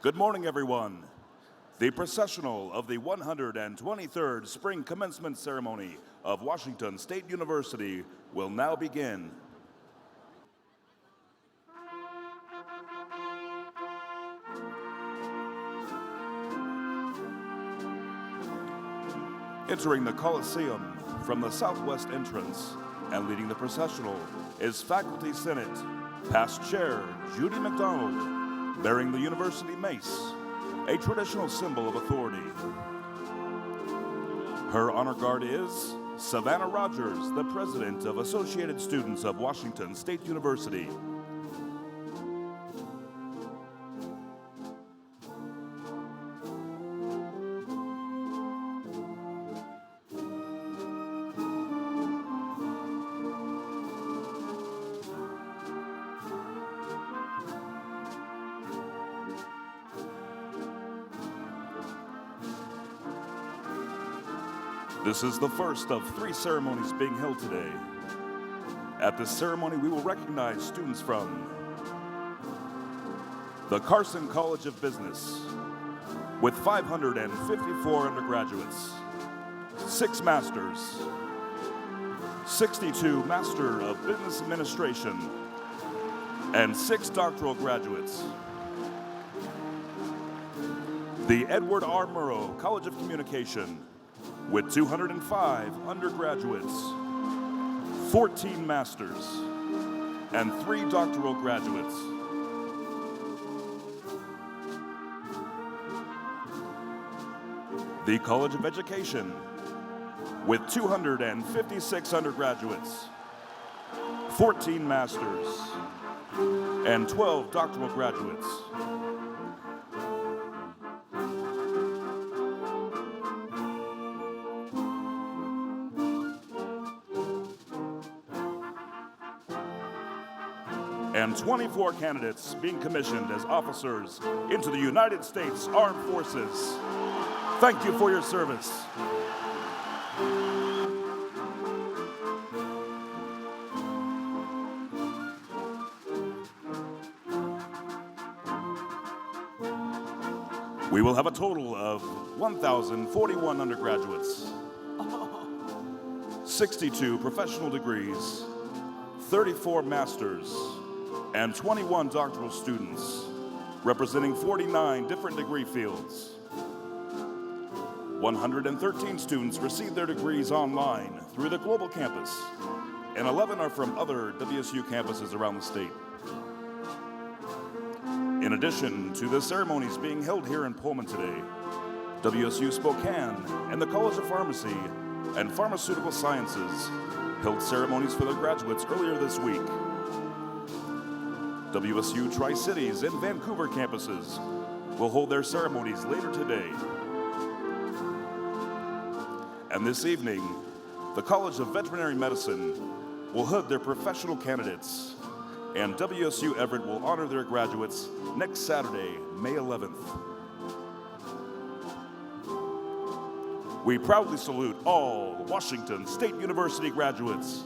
Good morning, everyone. The processional of the 123rd Spring Commencement Ceremony of Washington State University will now begin. Entering the Coliseum from the southwest entrance and leading the processional is Faculty Senate, past Chair Judy McDonald, bearing the university mace, a traditional symbol of authority. Her honor guard is Savannah Rogers, the president of Associated Students of Washington State University. This is the first of 3 ceremonies being held today. At this ceremony, we will recognize students from the Carson College of Business with 554 undergraduates, 6 masters, 62 Master of Business Administration, and 6 doctoral graduates. The Edward R. Murrow College of Communication with 205 undergraduates, 14 masters, and 3 doctoral graduates. The College of Education with 256 undergraduates, 14 masters, and 12 doctoral graduates. And 24 candidates being commissioned as officers into the United States Armed Forces. Thank you for your service. We will have a total of 1,041 undergraduates, 62 professional degrees, 34 masters, and 21 doctoral students, representing 49 different degree fields. 113 students received their degrees online through the global campus, and 11 are from other WSU campuses around the state. In addition to the ceremonies being held here in Pullman today, WSU Spokane and the College of Pharmacy and Pharmaceutical Sciences held ceremonies for their graduates earlier this week. WSU Tri-Cities and Vancouver campuses will hold their ceremonies later today. And this evening, the College of Veterinary Medicine will hood their professional candidates, and WSU Everett will honor their graduates next Saturday, May 11th. We proudly salute all Washington State University graduates.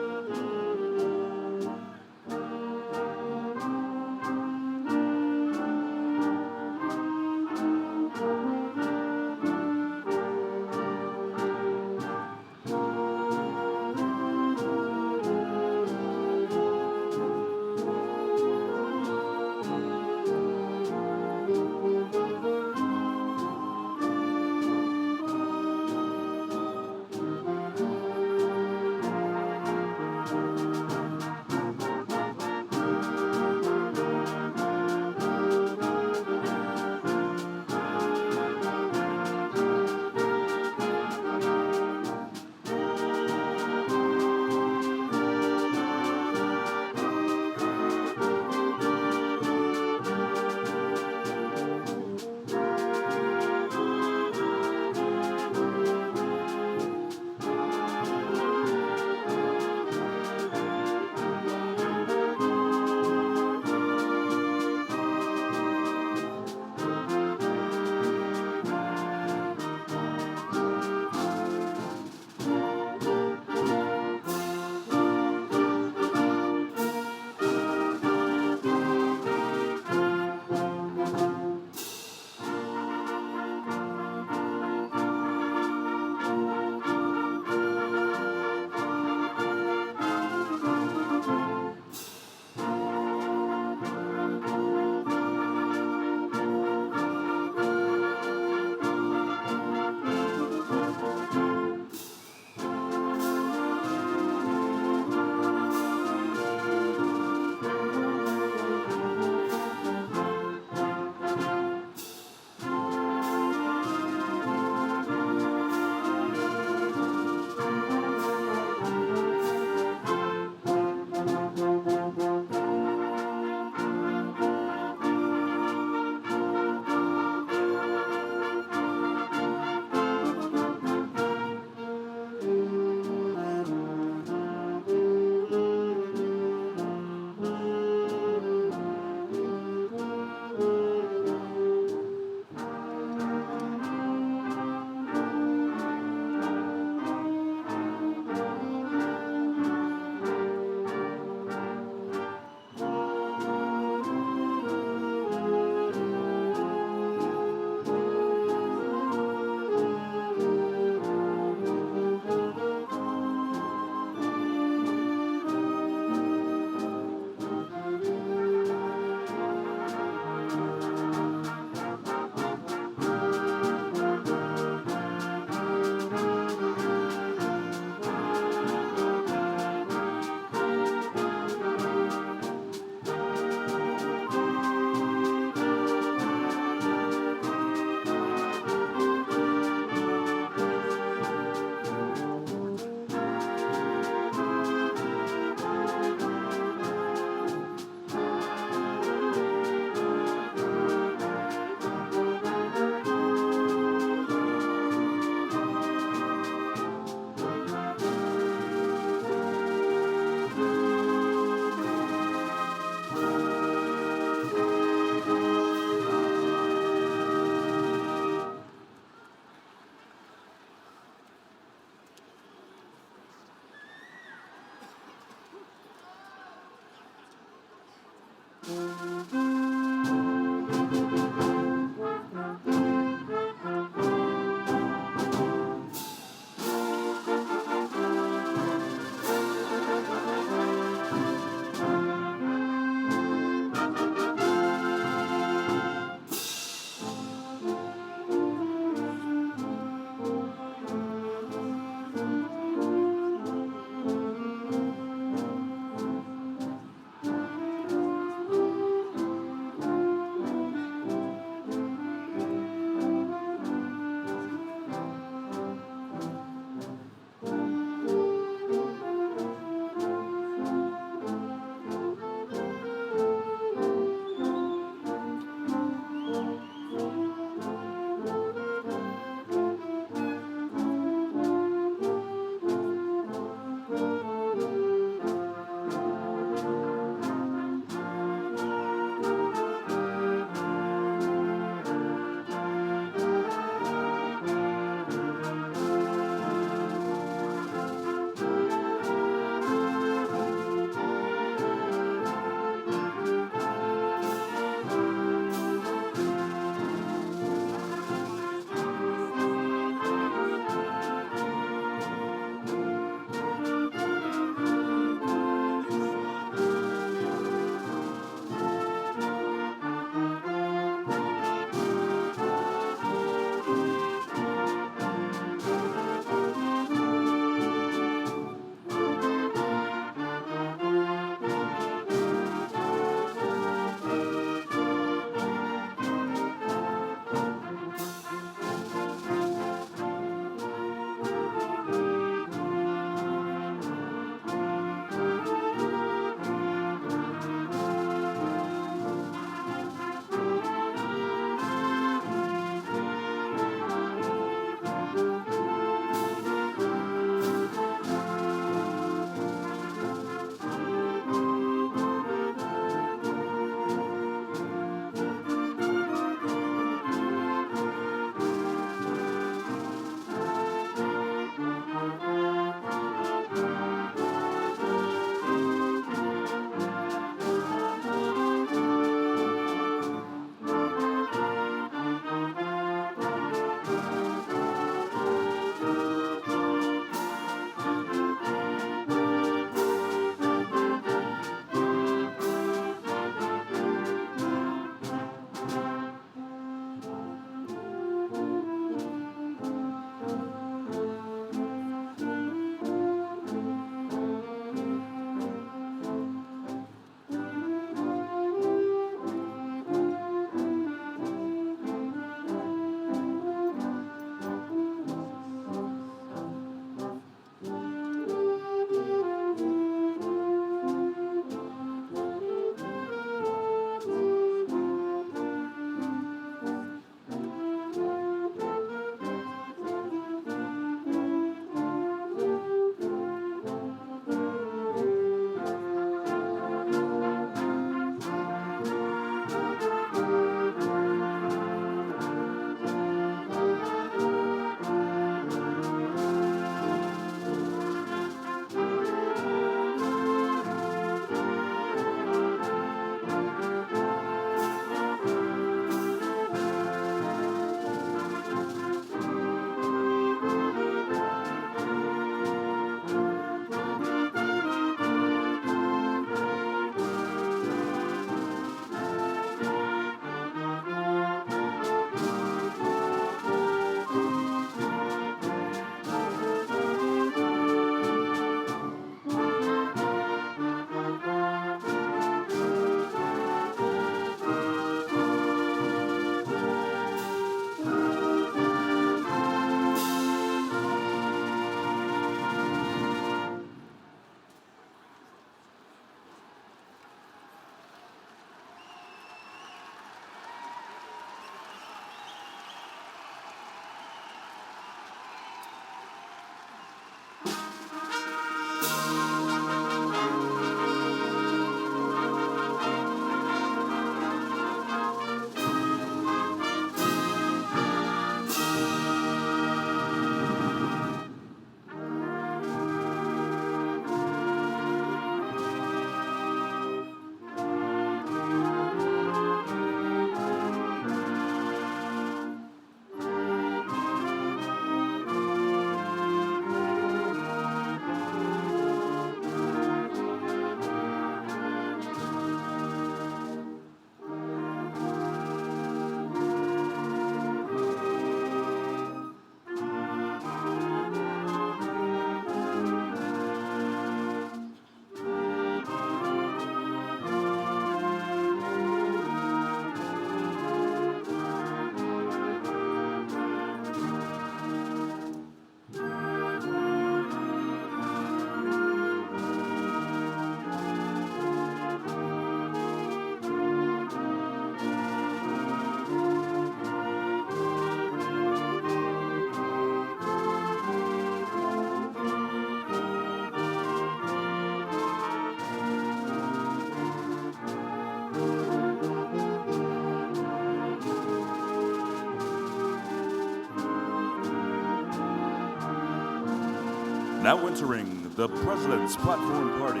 Now entering the President's Platform Party,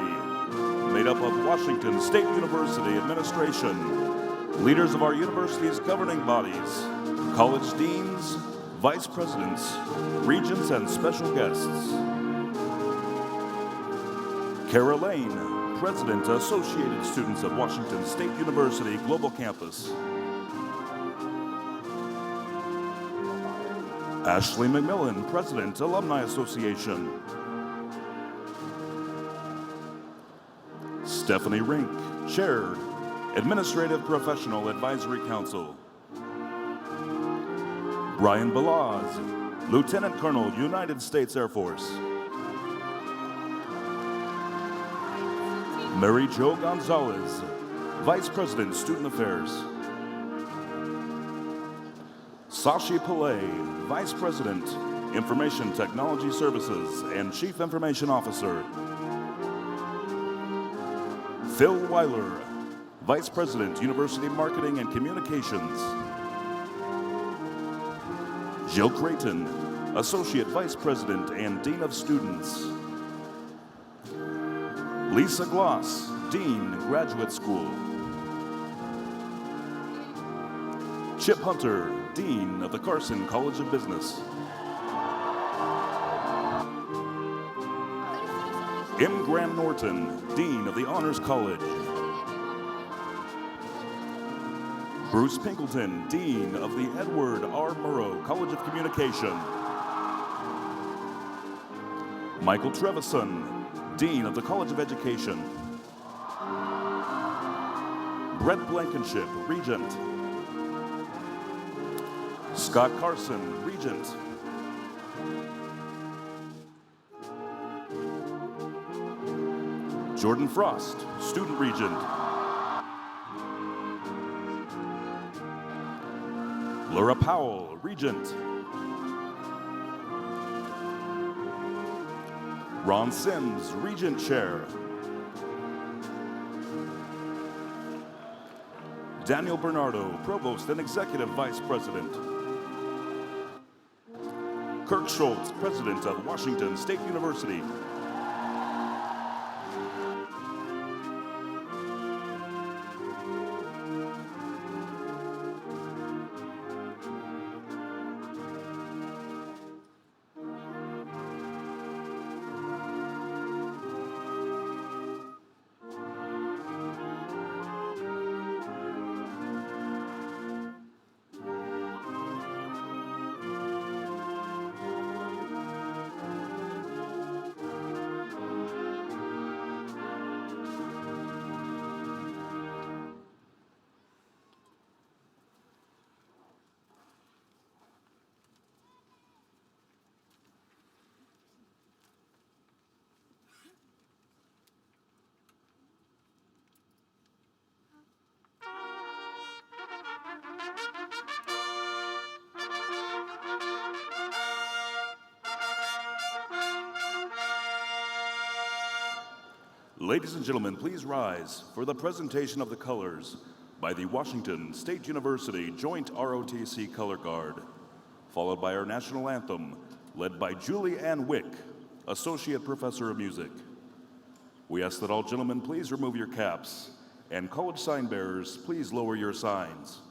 made up of Washington State University administration, leaders of our university's governing bodies, college deans, vice presidents, regents, and special guests. Kara Lane, President, Associated Students of Washington State University Global Campus. Ashley McMillan, President, Alumni Association. Stephanie Rink, Chair, Administrative Professional Advisory Council. Brian Balaz, Lieutenant Colonel, United States Air Force. Mary Jo Gonzalez, Vice President, Student Affairs. Sashi Pillay, Vice President, Information Technology Services and Chief Information Officer. Phil Weiler, Vice President, University Marketing and Communications. Jill Creighton, Associate Vice President and Dean of Students. Lisa Gloss, Dean, Graduate School. Chip Hunter, Dean of the Carson College of Business. M. Graham Norton, Dean of the Honors College. Bruce Pinkleton, Dean of the Edward R. Murrow College of Communication. Michael Trevisan, Dean of the College of Education. Brett Blankenship, Regent. Scott Carson, Regent. Jordan Frost, Student Regent. Laura Powell, Regent. Ron Sims, Regent Chair. Daniel Bernardo, Provost and Executive Vice President. Kirk Schultz, President of Washington State University. Ladies and gentlemen, please rise for the presentation of the colors by the Washington State University Joint ROTC Color Guard, followed by our national anthem, led by Julie Ann Wick, Associate Professor of Music. We ask that all gentlemen please remove your caps, and college sign bearers, please lower your signs.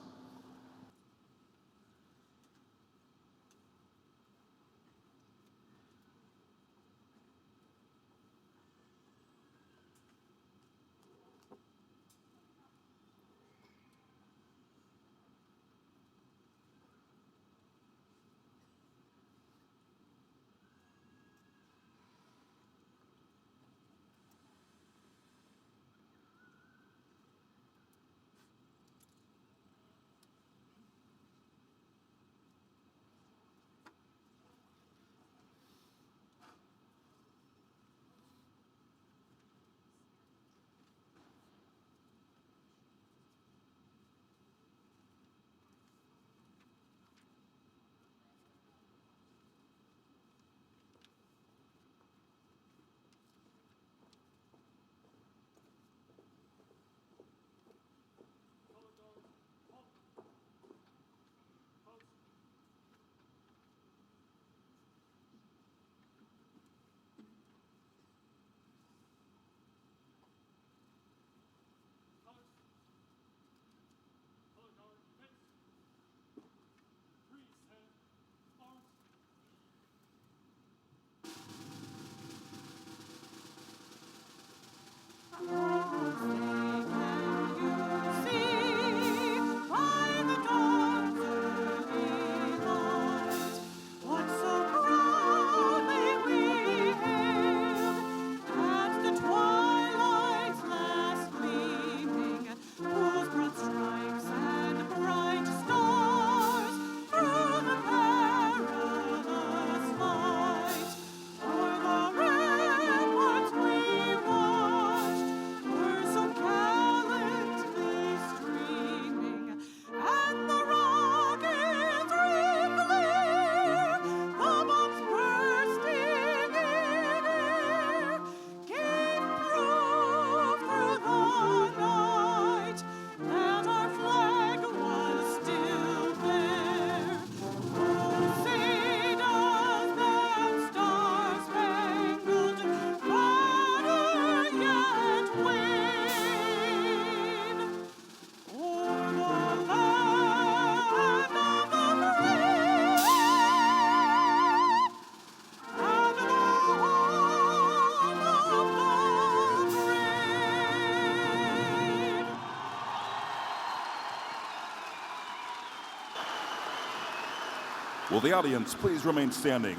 Will the audience please remain standing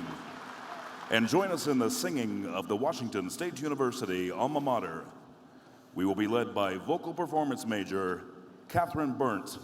and join us in the singing of the Washington State University alma mater. We will be led by vocal performance major Catherine Burnt.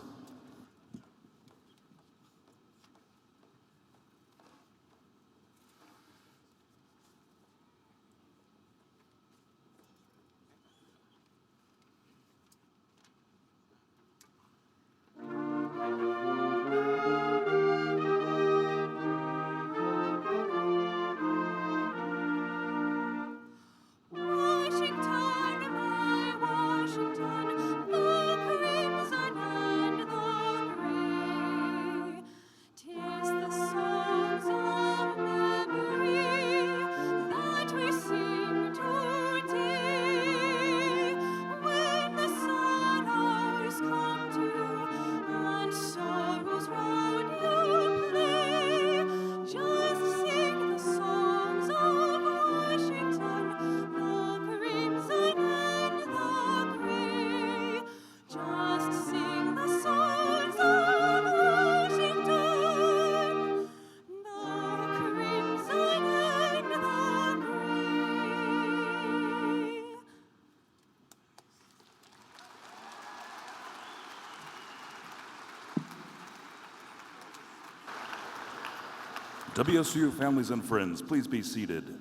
WSU families and friends, please be seated.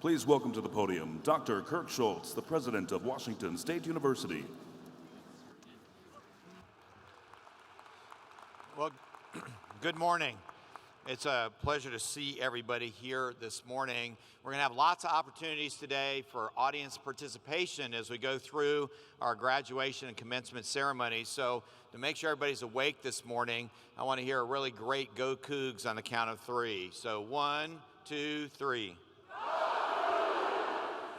Please welcome to the podium Dr. Kirk Schultz, the president of Washington State University. Well, good morning. It's a pleasure to see everybody here this morning. We're going to have lots of opportunities today for audience participation as we go through our graduation and commencement ceremonies. So to make sure everybody's awake this morning, I want to hear a really great Go Cougs on the count of 3. So 1, 2, 3.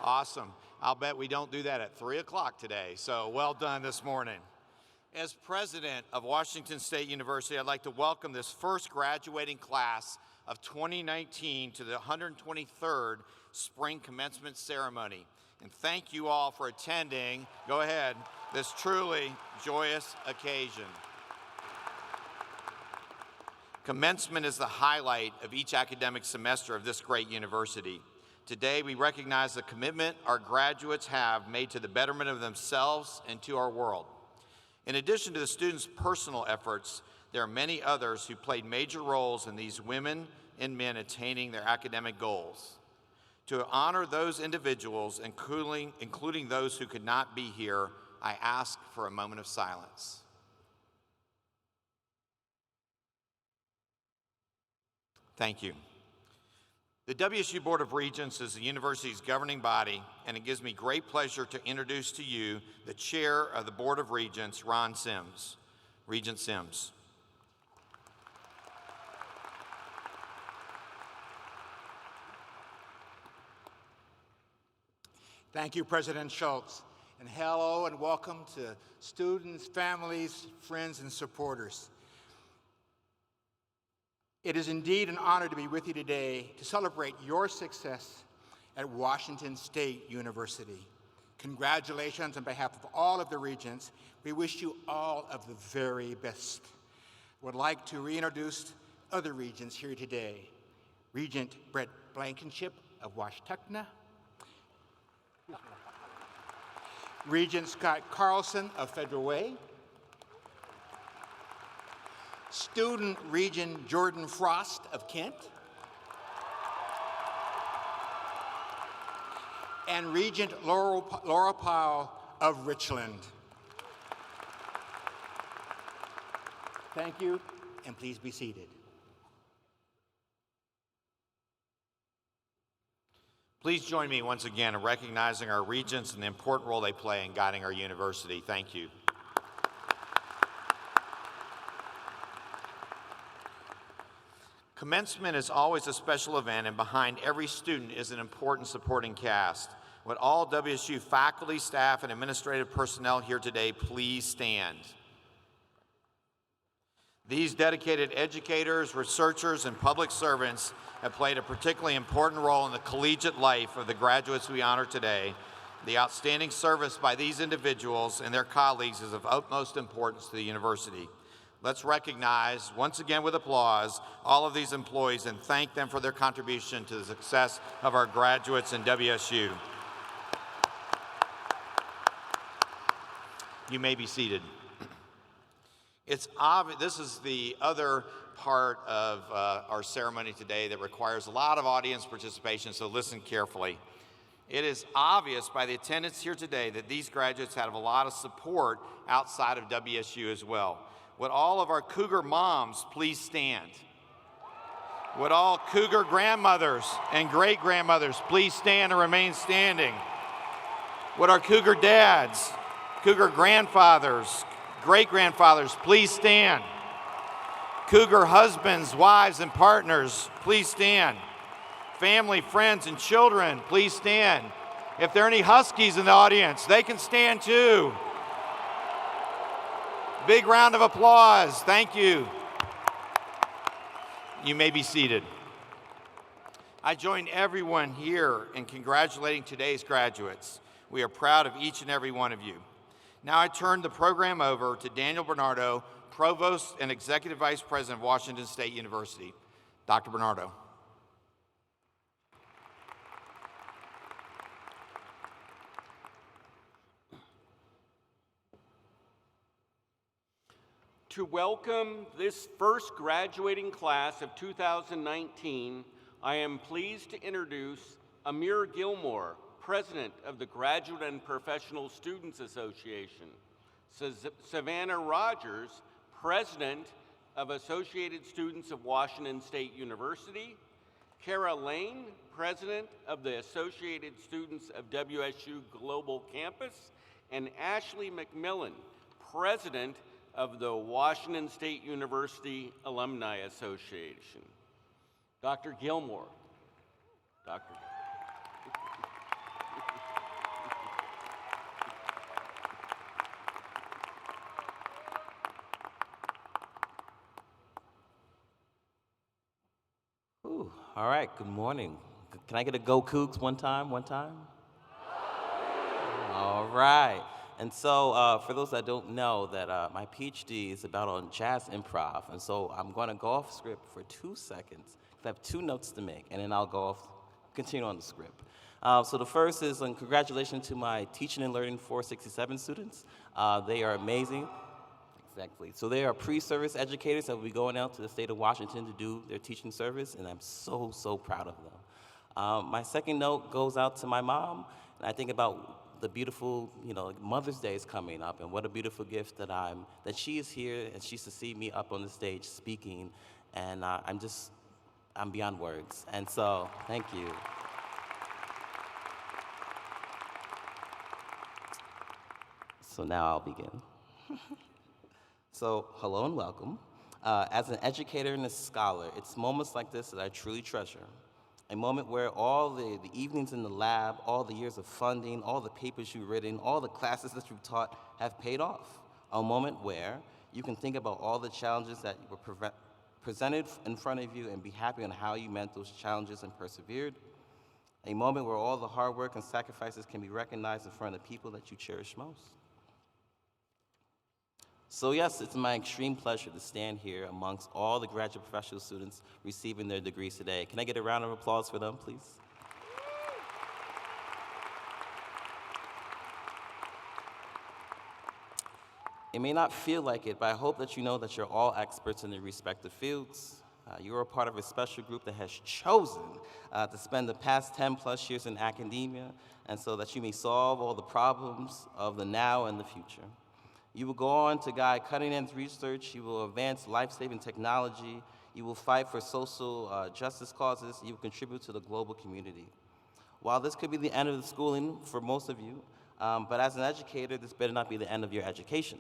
Awesome. I'll bet we don't do that at 3 o'clock today. So well done this morning. As president of Washington State University, I'd like to welcome this first graduating class of 2019 to the 123rd Spring Commencement Ceremony. And thank you all for attending, go ahead, this truly joyous occasion. Commencement is the highlight of each academic semester of this great university. Today, we recognize the commitment our graduates have made to the betterment of themselves and to our world. In addition to the students' personal efforts, there are many others who played major roles in these women and men attaining their academic goals. To honor those individuals, including those who could not be here, I ask for a moment of silence. Thank you. The WSU Board of Regents is the university's governing body, and it gives me great pleasure to introduce to you the chair of the Board of Regents, Ron Sims. Regent Sims. Thank you, President Schultz, and hello and welcome to students, families, friends, and supporters. It is indeed an honor to be with you today to celebrate your success at Washington State University. Congratulations on behalf of all of the regents. We wish you all of the very best. I would like to reintroduce other regents here today. Regent Brett Blankenship of Washtenaw. Regent Scott Carlson of Federal Way. Student Regent Jordan Frost of Kent. And Regent Laura Powell of Richland. Thank you, and please be seated. Please join me once again in recognizing our regents and the important role they play in guiding our university. Thank you. Commencement is always a special event, and behind every student is an important supporting cast. Would all WSU faculty, staff, and administrative personnel here today please stand? These dedicated educators, researchers, and public servants have played a particularly important role in the collegiate life of the graduates we honor today, The outstanding service by these individuals and their colleagues is of utmost importance to the university. Let's recognize, once again with applause, all of these employees and thank them for their contribution to the success of our graduates in WSU. You may be seated. It's obvious, this is the other part of our ceremony today that requires a lot of audience participation, so listen carefully. It is obvious by the attendance here today that these graduates have a lot of support outside of WSU as well. Would all of our Cougar moms please stand? Would all Cougar grandmothers and great-grandmothers please stand and remain standing? Would our Cougar dads, Cougar grandfathers, great-grandfathers please stand? Cougar husbands, wives, and partners, please stand. Family, friends, and children, please stand. If there are any Huskies in the audience, they can stand too. Big round of applause. Thank you. You may be seated. I join everyone here in congratulating today's graduates. We are proud of each and every one of you. Now I turn the program over to Daniel Bernardo, Provost and Executive Vice President of Washington State University. Dr. Bernardo. To welcome this first graduating class of 2019, I am pleased to introduce Amir Gilmore, President of the Graduate and Professional Students Association, Savannah Rogers, President of Associated Students of Washington State University, Kara Lane, President of the Associated Students of WSU Global Campus, and Ashley McMillan, President of the Washington State University Alumni Association. Dr. Gilmore. Dr. All right, good morning. Can I get a go Cougs one time? All right. And so for those that don't know, that my PhD is about on jazz improv. And so I'm going to go off script for 2 seconds. I have 2 notes to make, and then I'll go off, continue on the script. So the first is congratulations to my Teaching and Learning 467 students. They are amazing. Exactly. So they are pre-service educators that will be going out to the state of Washington to do their teaching service, and I'm so, so proud of them. My second note goes out to my mom, and I think about the beautiful, Mother's Day is coming up, and what a beautiful gift that she is here, and she's to see me up on the stage speaking, and I'm beyond words, and so thank you. So now I'll begin. So, hello and welcome. As an educator and a scholar, it's moments like this that I truly treasure. A moment where all the evenings in the lab, all the years of funding, all the papers you've written, all the classes that you've taught have paid off. A moment where you can think about all the challenges that were presented in front of you and be happy on how you met those challenges and persevered. A moment where all the hard work and sacrifices can be recognized in front of people that you cherish most. So yes, it's my extreme pleasure to stand here amongst all the graduate professional students receiving their degrees today. Can I get a round of applause for them, please? It may not feel like it, but I hope that you know that you're all experts in their respective fields. You're a part of a special group that has chosen to spend the past 10 plus years in academia, and so that you may solve all the problems of the now and the future. You will go on to guide cutting-edge research, you will advance life-saving technology, you will fight for social justice causes, you will contribute to the global community. While this could be the end of the schooling for most of you, but as an educator, this better not be the end of your education.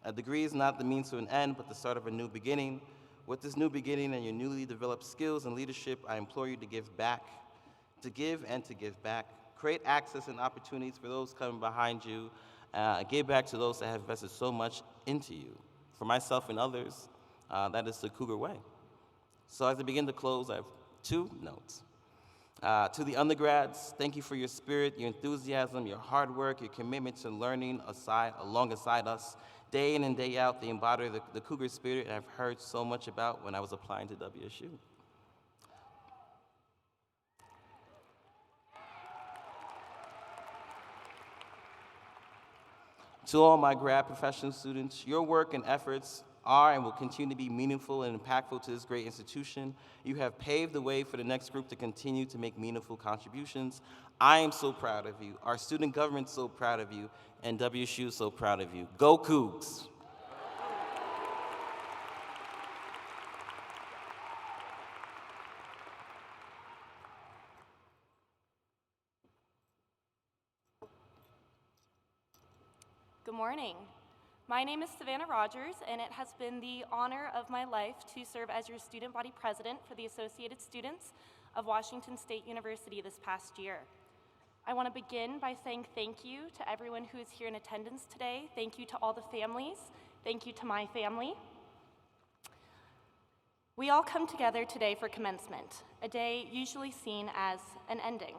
A degree is not the means to an end, but the start of a new beginning. With this new beginning and your newly developed skills and leadership, I implore you to give back, to give and to give back. Create access and opportunities for those coming behind you. Give back to those that have invested so much into you. For myself and others, that is the Cougar way. So as I begin to close, I have 2 notes. To the undergrads, thank you for your spirit, your enthusiasm, your hard work, your commitment to learning alongside us. Day in and day out, they embody the Cougar spirit I've heard so much about when I was applying to WSU. To all my grad professional students, your work and efforts are and will continue to be meaningful and impactful to this great institution. You have paved the way for the next group to continue to make meaningful contributions. I am so proud of you. Our student government's so proud of you, and WSU is so proud of you. Go Cougs! Good morning. My name is Savannah Rogers, and it has been the honor of my life to serve as your student body president for the Associated Students of Washington State University this past year. I want to begin by saying thank you to everyone who is here in attendance today. Thank you to all the families. Thank you to my family. We all come together today for commencement, a day usually seen as an ending.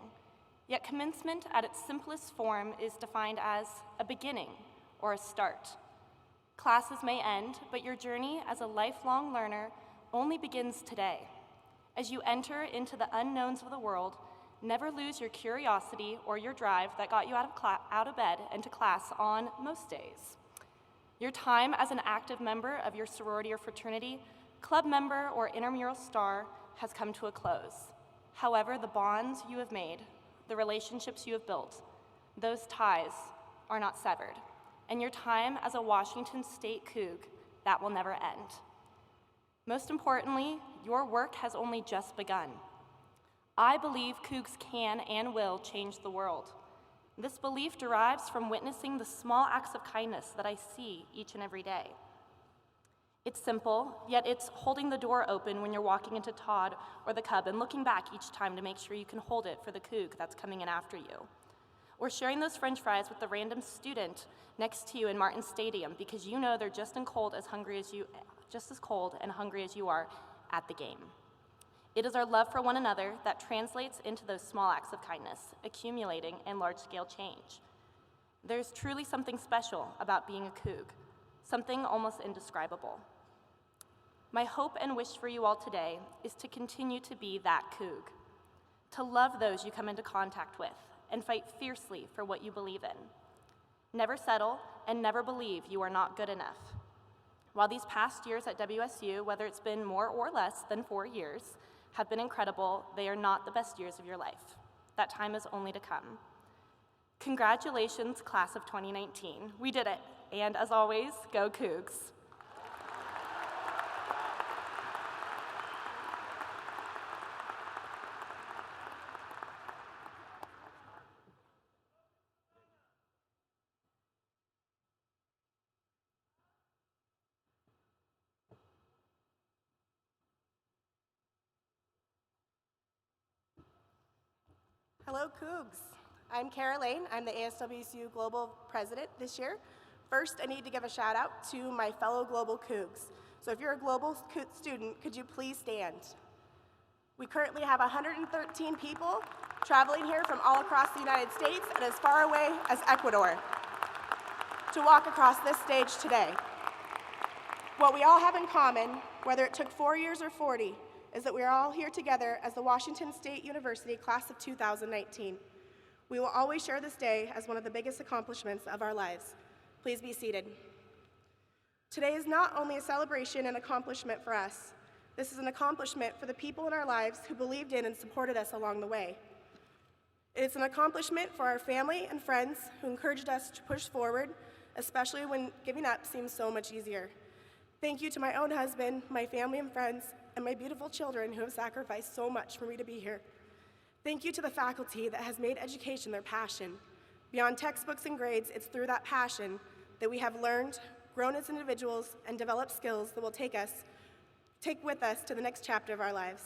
Yet commencement at its simplest form is defined as a beginning or a start. Classes may end, but your journey as a lifelong learner only begins today. As you enter into the unknowns of the world, never lose your curiosity or your drive that got you out of bed and to class on most days. Your time as an active member of your sorority or fraternity, club member, or intramural star has come to a close. However, the bonds you have made, the relationships you have built, those ties are not severed. And your time as a Washington State Coug, that will never end. Most importantly, your work has only just begun. I believe Cougs can and will change the world. This belief derives from witnessing the small acts of kindness that I see each and every day. It's simple, yet it's holding the door open when you're walking into Todd or the Cub and looking back each time to make sure you can hold it for the Coug that's coming in after you. Or sharing those French fries with the random student next to you in Martin Stadium because you know they're just as cold and hungry as you are at the game. It is our love for one another that translates into those small acts of kindness, accumulating in large-scale change. There's truly something special about being a Coug, something almost indescribable. My hope and wish for you all today is to continue to be that Coug, to love those you come into contact with, and fight fiercely for what you believe in. Never settle and never believe you are not good enough. While these past years at WSU, whether it's been more or less than 4 years, have been incredible, they are not the best years of your life. That time is only to come. Congratulations, class of 2019. We did it. And as always, go Cougs. Hello, Cougs. I'm Kara Lane. I'm the ASWCU Global President this year. First, I need to give a shout out to my fellow Global Cougs. So if you're a Global student, could you please stand? We currently have 113 people traveling here from all across the United States and as far away as Ecuador to walk across this stage today. What we all have in common, whether it took 4 years or 40, is that we are all here together as the Washington State University class of 2019. We will always share this day as one of the biggest accomplishments of our lives. Please be seated. Today is not only a celebration and accomplishment for us, this is an accomplishment for the people in our lives who believed in and supported us along the way. It's an accomplishment for our family and friends who encouraged us to push forward, especially when giving up seems so much easier. Thank you to my own husband, my family and friends, and my beautiful children who have sacrificed so much for me to be here. Thank you to the faculty that has made education their passion. Beyond textbooks and grades, it's through that passion that we have learned, grown as individuals, and developed skills that will take with us to the next chapter of our lives.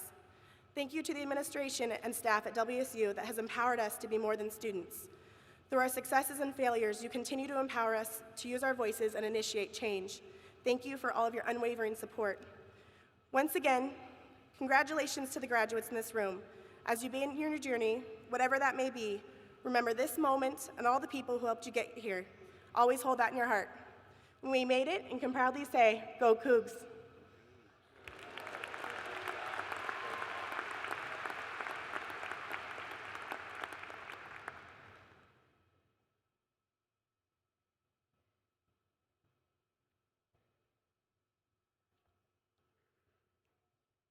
Thank you to the administration and staff at WSU that has empowered us to be more than students. Through our successes and failures, you continue to empower us to use our voices and initiate change. Thank you for all of your unwavering support. Once again, congratulations to the graduates in this room. As you begin your journey, whatever that may be, remember this moment and all the people who helped you get here. Always hold that in your heart. When we made it, and can proudly say, go Cougs.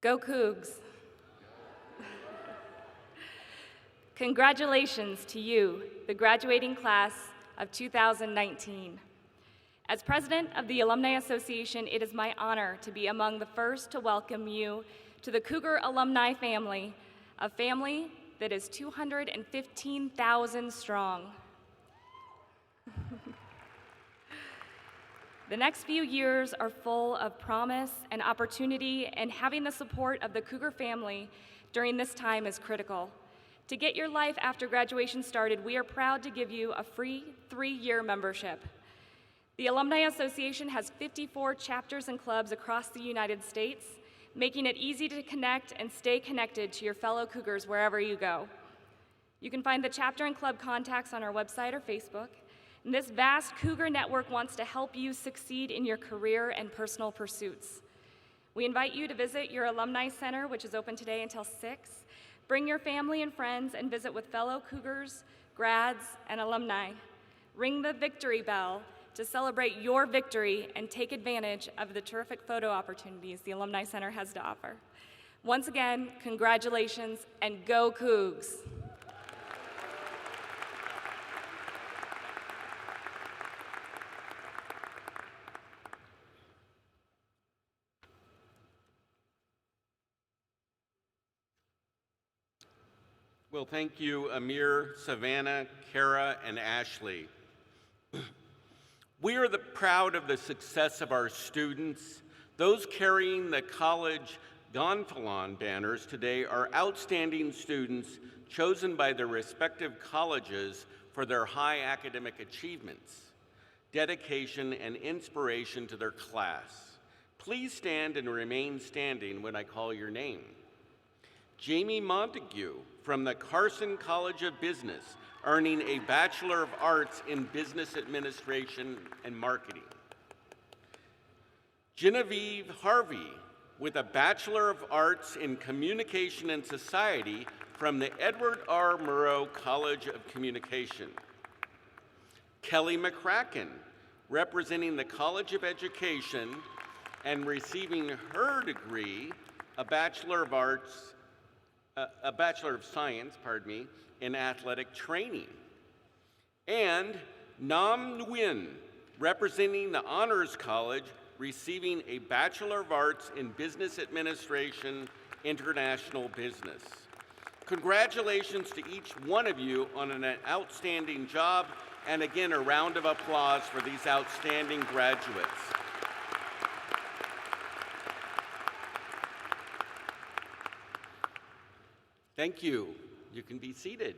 Go Cougs. Congratulations to you, the graduating class of 2019. As president of the Alumni Association, it is my honor to be among the first to welcome you to the Cougar alumni family, a family that is 215,000 strong. The next few years are full of promise and opportunity, and having the support of the Cougar family during this time is critical. To get your life after graduation started, we are proud to give you a free 3-year membership. The Alumni Association has 54 chapters and clubs across the United States, making it easy to connect and stay connected to your fellow Cougars wherever you go. You can find the chapter and club contacts on our website or Facebook. And this vast Cougar network wants to help you succeed in your career and personal pursuits. We invite you to visit your Alumni Center, which is open today until 6. Bring your family and friends and visit with fellow Cougars, grads, and alumni. Ring the victory bell to celebrate your victory and take advantage of the terrific photo opportunities the Alumni Center has to offer. Once again, congratulations and go Cougs! Well, thank you, Amir, Savannah, Kara, and Ashley. We are proud of the success of our students. Those carrying the college gonfalon banners today are outstanding students chosen by their respective colleges for their high academic achievements, dedication, and inspiration to their class. Please stand and remain standing when I call your name. Jamie Montague from the Carson College of Business, earning a Bachelor of Arts in Business Administration and Marketing. Genevieve Harvey with a Bachelor of Arts in Communication and Society from the Edward R. Murrow College of Communication. Kelly McCracken, representing the College of Education and receiving her degree, a Bachelor of Science, in athletic training. And Nam Nguyen, representing the Honors College, receiving a Bachelor of Arts in Business Administration, International Business. Congratulations to each one of you on an outstanding job, and again, a round of applause for these outstanding graduates. Thank you. You can be seated.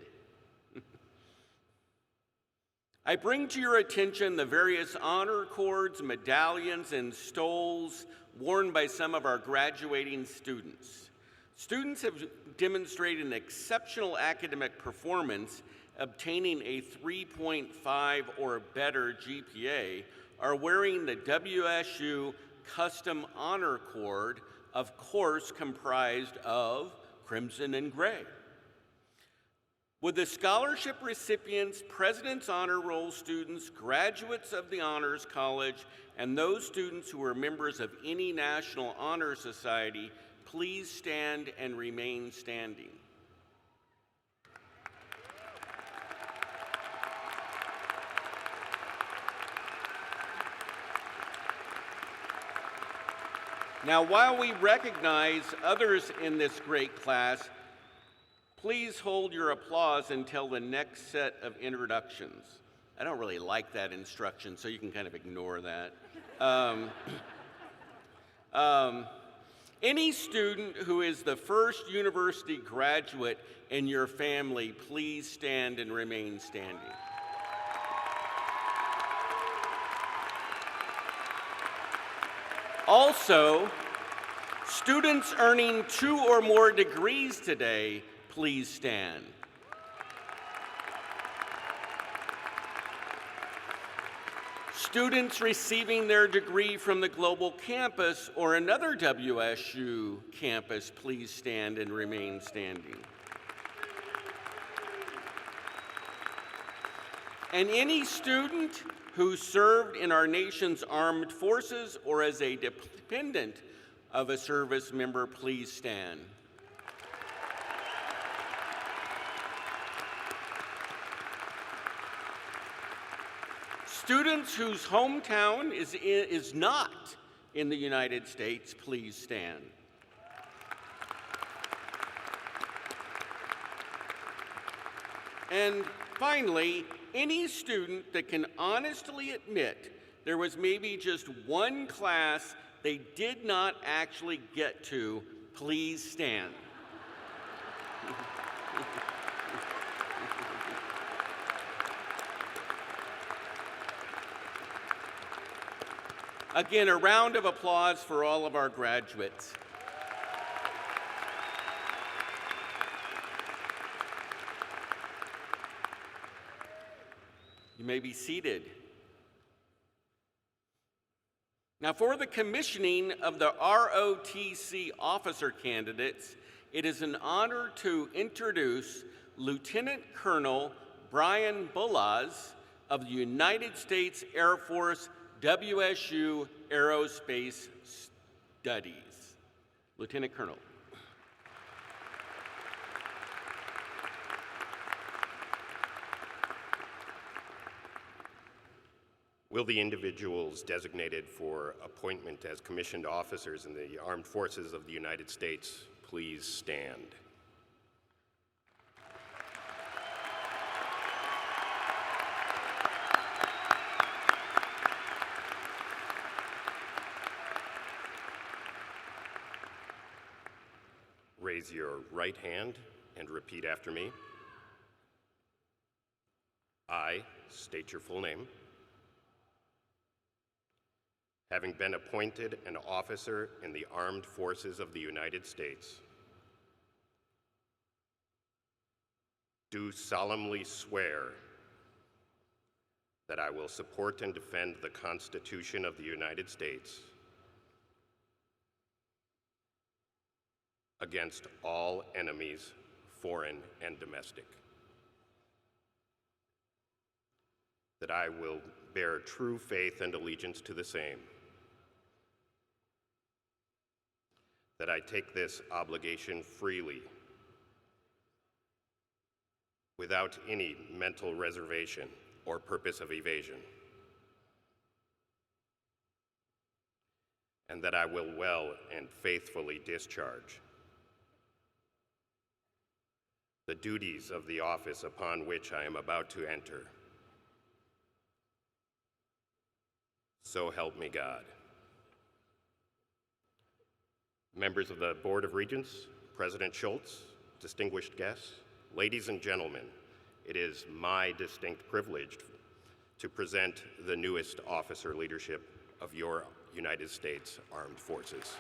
I bring to your attention the various honor cords, medallions, and stoles worn by some of our graduating students. Students have demonstrated an exceptional academic performance, obtaining a 3.5 or better GPA, are wearing the WSU Custom Honor Cord, of course comprised of crimson and gray. Would the scholarship recipients, President's Honor Roll students, graduates of the Honors College, and those students who are members of any National Honor Society please stand and remain standing? Now, while we recognize others in this great class, please hold your applause until the next set of introductions. I don't really like that instruction, so you can kind of ignore that. Any student who is the first university graduate in your family, please stand and remain standing. Also, students earning 2 or more degrees today, please stand. Students receiving their degree from the Global Campus or another WSU campus, please stand and remain standing. And any student who served in our nation's armed forces or as a dependent of a service member, please stand. Students whose hometown is not in the United States, please stand. And finally, any student that can honestly admit there was maybe just one class they did not actually get to, please stand. Again, a round of applause for all of our graduates. You may be seated. Now, for the commissioning of the ROTC officer candidates, it is an honor to introduce Lieutenant Colonel Brian Bulaz of the United States Air Force WSU Aerospace Studies. Lieutenant Colonel. Will the individuals designated for appointment as commissioned officers in the Armed Forces of the United States please stand? Raise your right hand and repeat after me. I state your full name. Having been appointed an officer in the Armed Forces of the United States, do solemnly swear that I will support and defend the Constitution of the United States against all enemies, foreign and domestic. That I will bear true faith and allegiance to the same. That I take this obligation freely, without any mental reservation or purpose of evasion. And that I will well and faithfully discharge the duties of the office upon which I am about to enter. So help me God. Members of the Board of Regents, President Schultz, distinguished guests, ladies and gentlemen, it is my distinct privilege to present the newest officer leadership of your United States Armed Forces.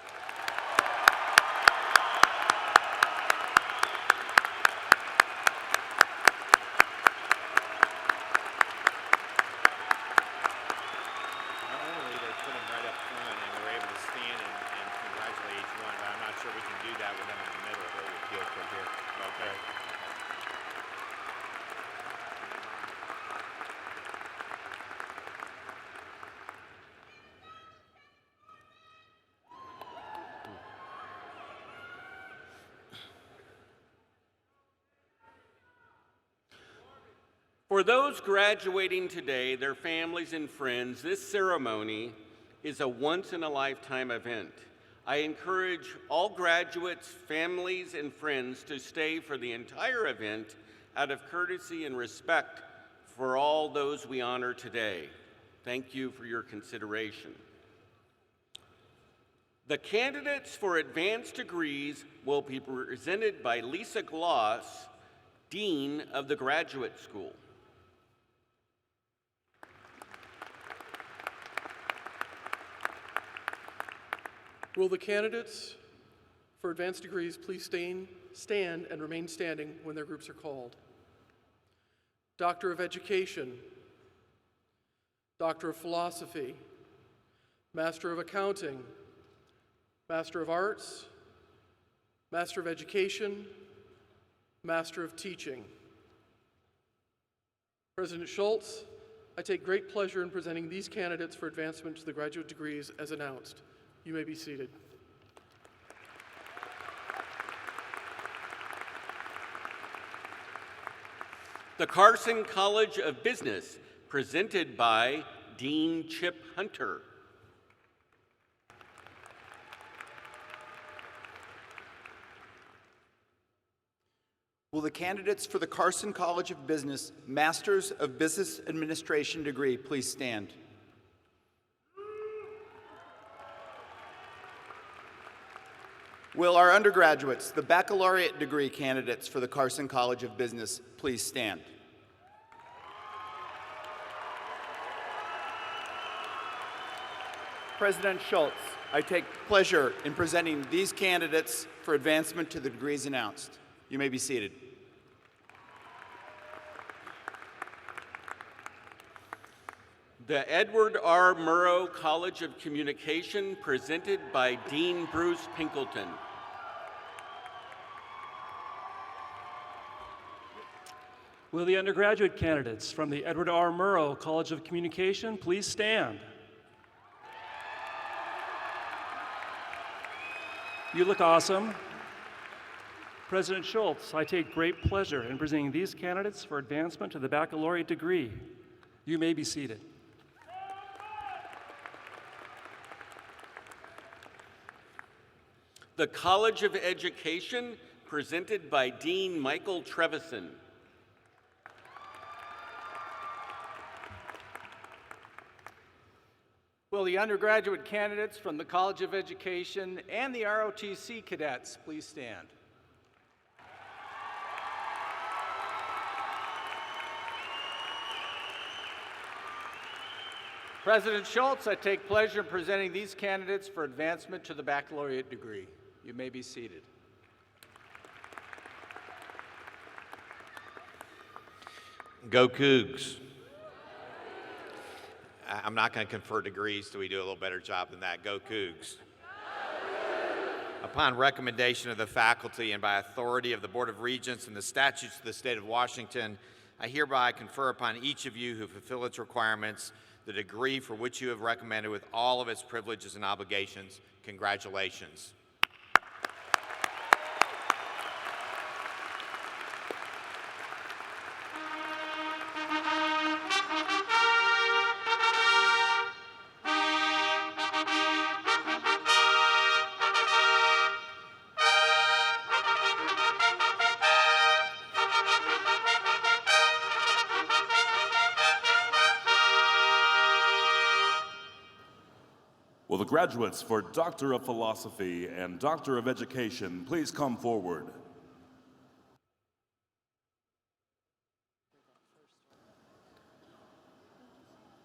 For those graduating today, their families and friends, this ceremony is a once-in-a-lifetime event. I encourage all graduates, families, and friends to stay for the entire event out of courtesy and respect for all those we honor today. Thank you for your consideration. The candidates for advanced degrees will be presented by Lisa Gloss, Dean of the Graduate School. Will the candidates for advanced degrees, please stand and remain standing when their groups are called. Doctor of Education, Doctor of Philosophy, Master of Accounting, Master of Arts, Master of Education, Master of Teaching. President Schultz, I take great pleasure in presenting these candidates for advancement to the graduate degrees as announced. You may be seated. The Carson College of Business, presented by Dean Chip Hunter. Will the candidates for the Carson College of Business Masters of Business Administration degree please stand? Will our undergraduates, the baccalaureate degree candidates for the Carson College of Business, please stand? President Schultz, I take pleasure in presenting these candidates for advancement to the degrees announced. You may be seated. The Edward R. Murrow College of Communication, presented by Dean Bruce Pinkleton. Will the undergraduate candidates from the Edward R. Murrow College of Communication please stand? You look awesome. President Schultz, I take great pleasure in presenting these candidates for advancement to the baccalaureate degree. You may be seated. The College of Education, presented by Dean Michael Trevison. Will the undergraduate candidates from the College of Education and the ROTC cadets please stand? President Schultz, I take pleasure in presenting these candidates for advancement to the baccalaureate degree. You may be seated. Go Cougs. I'm not going to confer degrees till we do a little better job than that. Go Cougs. Upon recommendation of the faculty and by authority of the Board of Regents and the statutes of the state of Washington, I hereby confer upon each of you who fulfill its requirements the degree for which you have recommended with all of its privileges and obligations. Congratulations. Will the graduates for Doctor of Philosophy and Doctor of Education please come forward?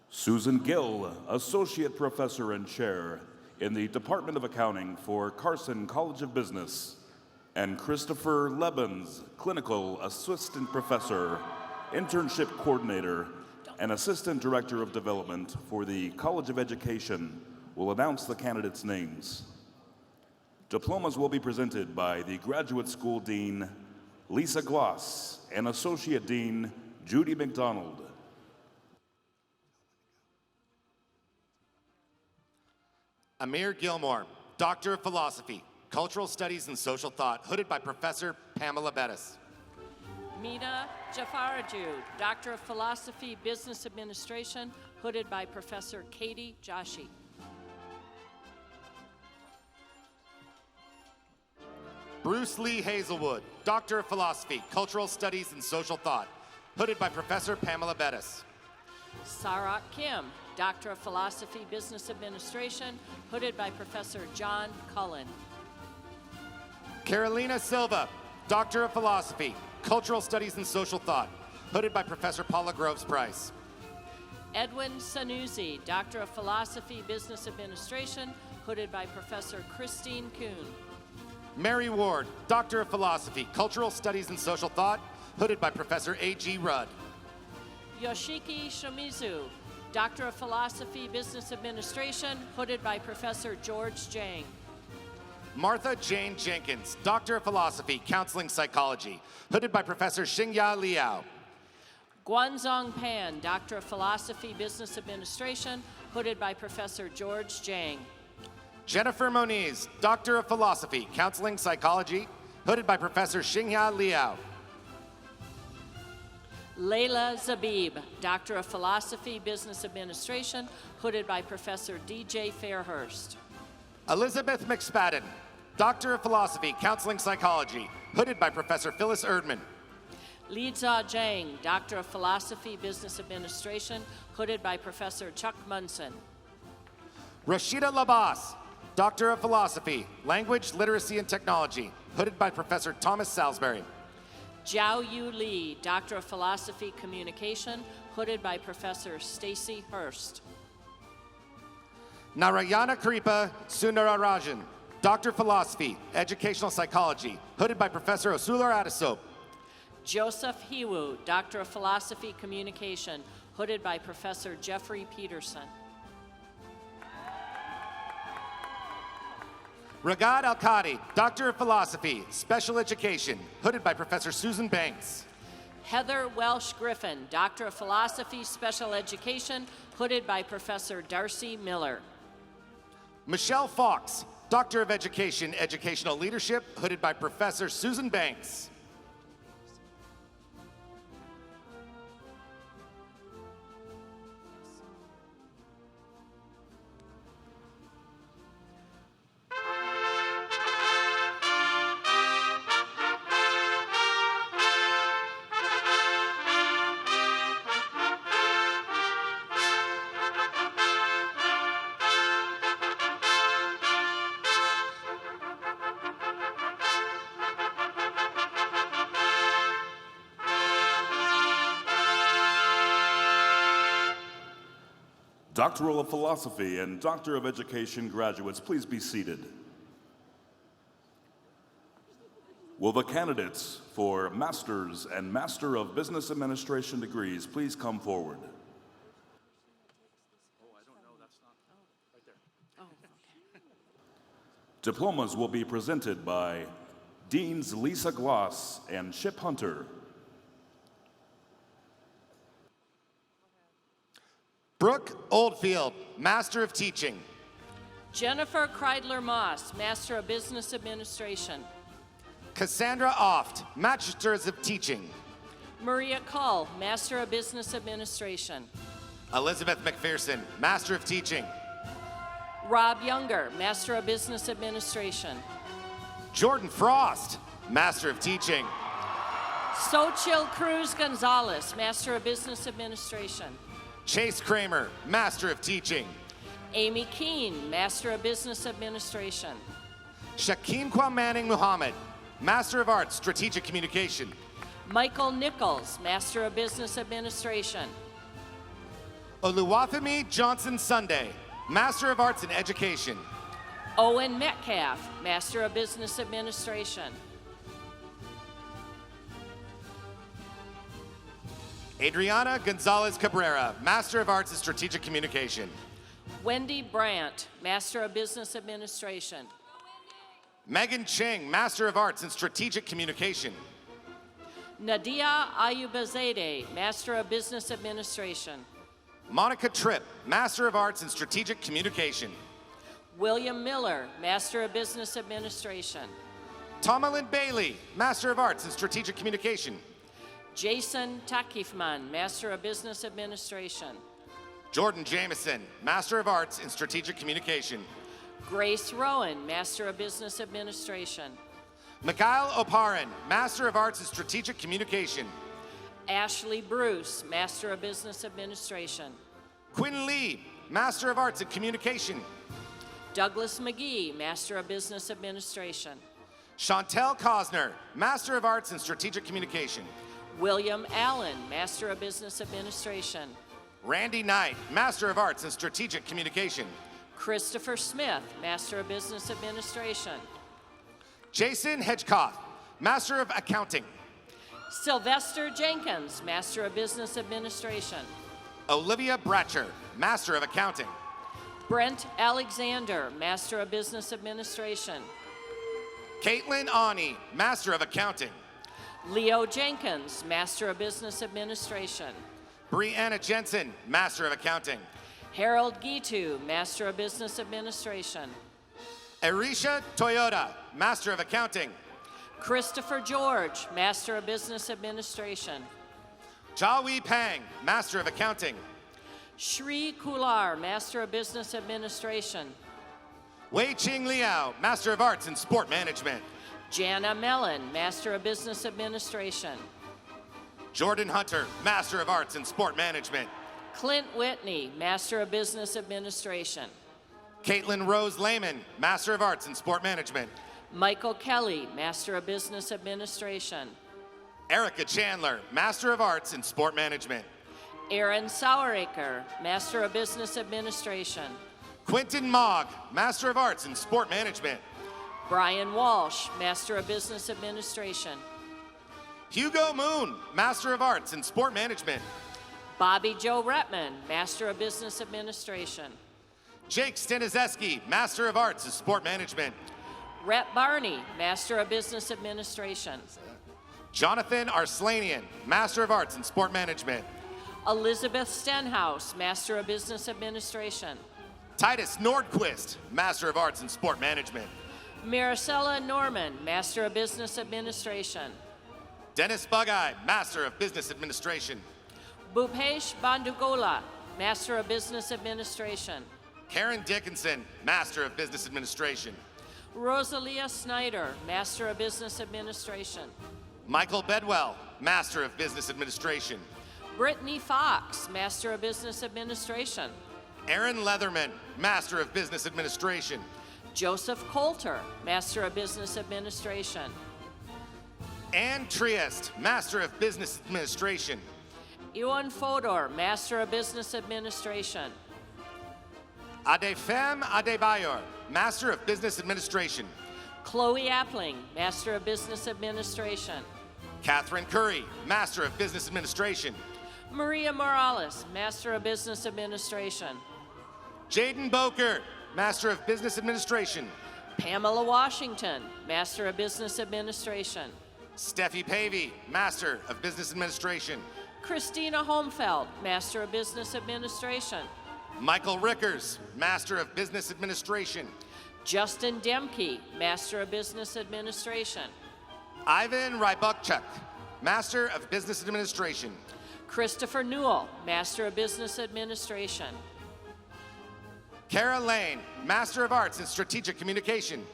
Susan Gill, Associate Professor and Chair in the Department of Accounting for Carson College of Business, and Christopher Lebens, Clinical Assistant Professor, Internship Coordinator, and Assistant Director of Development for the College of Education, will announce the candidates' names. Diplomas will be presented by the Graduate School Dean, Lisa Gloss, and Associate Dean, Judy McDonald. Amir Gilmore, Doctor of Philosophy, Cultural Studies and Social Thought, hooded by Professor Pamela Bettis. Mina Jafaraju, Doctor of Philosophy, Business Administration, hooded by Professor Katie Joshi. Bruce Lee Hazelwood, Doctor of Philosophy, Cultural Studies and Social Thought, hooded by Professor Pamela Bettis. Sarak Kim, Doctor of Philosophy, Business Administration, hooded by Professor John Cullen. Carolina Silva, Doctor of Philosophy, Cultural Studies and Social Thought, hooded by Professor Paula Groves Price. Edwin Sanusi, Doctor of Philosophy, Business Administration, hooded by Professor Christine Kuhn. Mary Ward, Doctor of Philosophy, Cultural Studies and Social Thought, hooded by Professor A.G. Rudd. Yoshiki Shimizu, Doctor of Philosophy, Business Administration, hooded by Professor George Jang. Martha Jane Jenkins, Doctor of Philosophy, Counseling Psychology, hooded by Professor Xingya Liao. Guanzong Pan, Doctor of Philosophy, Business Administration, hooded by Professor George Jang. Jennifer Moniz, Doctor of Philosophy, Counseling Psychology, hooded by Professor Xingya Liao. Layla Zabib, Doctor of Philosophy, Business Administration, hooded by Professor DJ Fairhurst. Elizabeth McSpadden, Doctor of Philosophy, Counseling Psychology, hooded by Professor Phyllis Erdman. Lizha Zhang, Doctor of Philosophy, Business Administration, hooded by Professor Chuck Munson. Rashida Labas, Doctor of Philosophy, Language, Literacy, and Technology, hooded by Professor Thomas Salisbury. Jiao Yu Li, Doctor of Philosophy, Communication, hooded by Professor Stacy Hurst. Narayana Kripa Sundararajan, Doctor of Philosophy, Educational Psychology, hooded by Professor Osular Adesop. Joseph Hiwu, Doctor of Philosophy, Communication, hooded by Professor Jeffrey Peterson. Ragad Al-Qadi, Doctor of Philosophy, Special Education, hooded by Professor Susan Banks. Heather Welsh Griffin, Doctor of Philosophy, Special Education, hooded by Professor Darcy Miller. Michelle Fox, Doctor of Education, Educational Leadership, hooded by Professor Susan Banks. Doctoral of Philosophy and Doctor of Education graduates, please be seated. Will the candidates for Master's and Master of Business Administration degrees please come forward? Diplomas will be presented by Deans Lisa Gloss and Chip Hunter. Brooke Oldfield, Master of Teaching. Jennifer Kreidler Moss, Master of Business Administration. Cassandra Oft, Masters of Teaching. Maria Cull, Master of Business Administration. Elizabeth McPherson, Master of Teaching. Rob Younger, Master of Business Administration. Jordan Frost, Master of Teaching. Xochitl Cruz Gonzalez, Master of Business Administration. Chase Kramer, Master of Teaching. Amy Keene, Master of Business Administration. Shaquinqua Manning Muhammad, Master of Arts, Strategic Communication. Michael Nichols, Master of Business Administration. Oluwafemi Johnson Sunday, Master of Arts in Education. Owen Metcalf, Master of Business Administration. Adriana Gonzalez Cabrera, Master of Arts in Strategic Communication. Wendy Brandt, Master of Business Administration. Megan Cheng, Master of Arts in Strategic Communication. Nadia Ayubazadeh, Master of Business Administration. Monica Tripp, Master of Arts in Strategic Communication. William Miller, Master of Business Administration. Tomalyn Bailey, Master of Arts in Strategic Communication. Jason Takifman, Master of Business Administration. Jordan Jameson, Master of Arts in Strategic Communication. Grace Rowan, Master of Business Administration. Mikhail Oparin, Master of Arts in Strategic Communication. Ashley Bruce, Master of Business Administration. Quinn Lee, Master of Arts in Communication. Douglas McGee, Master of Business Administration. Chantel Cosner, Master of Arts in Strategic Communication. William Allen, Master of Business Administration. Randy Knight, Master of Arts in Strategic Communication. Christopher Smith, Master of Business Administration. Jason Hedgecoth, Master of Accounting. Sylvester Jenkins, Master of Business Administration. Olivia Bratcher, Master of Accounting. Brent Alexander, Master of Business Administration. Caitlin Ani, Master of Accounting. Leo Jenkins, Master of Business Administration. Brianna Jensen, Master of Accounting. Harold Gitu, Master of Business Administration. Arisha Toyota, Master of Accounting. Christopher George, Master of Business Administration. Jawi Pang, Master of Accounting. Shri Kular, Master of Business Administration. Wei Ching Liao, Master of Arts in Sport Management. Jana Mellon, Master of Business Administration. Jordan Hunter, Master of Arts in Sport Management. Clint Whitney, Master of Business Administration. Caitlin Rose Lehman, Master of Arts in Sport Management. Michael Kelly, Master of Business Administration. Erica Chandler, Master of Arts in Sport Management. Aaron Saueraker, Master of Business Administration. Quentin Mogg, Master of Arts in Sport Management. Brian Walsh, Master of Business Administration. Hugo Moon, Master of Arts in Sport Management. Bobby Joe Retman, Master of Business Administration. Jake Staniszewski, Master of Arts in Sport Management. Rhett Barney, Master of Business Administration. Jonathan Arslanian, Master of Arts in Sport Management. Elizabeth Stenhouse, Master of Business Administration. Titus Nordquist, Master of Arts in Sport Management. Maricela Norman, Master of Business Administration. Dennis Bugeye, Master of Business Administration. Bhupesh Bandugola, Master of Business Administration. Karen Dickinson, Master of Business Administration. Rosalia Snyder, Master of Business Administration. Michael Bedwell, Master of Business Administration. Brittany Fox, Master of Business Administration. Aaron Leatherman, Master of Business Administration. Joseph Coulter, Master of Business Administration. Ann Triest, Master of Business Administration. Ewan Fodor, Master of Business Administration. Adefem Adebayor, Master of Business Administration. Chloe Appling, Master of Business Administration. Catherine Curry, Master of Business Administration. Maria Morales, Master of Business Administration. Jaden Boker, Master of Business Administration. Pamela Washington, Master of Business Administration. Steffi Pavey, Master of Business Administration. Christina Homefeld, Master of Business Administration. Michael Rickers, Master of Business Administration. Justin Demke, Master of Business Administration. Ivan Rybukchuk, Master of Business Administration. Christopher Newell, Master of Business Administration. Kara Lane, Master of Arts in Strategic Communication.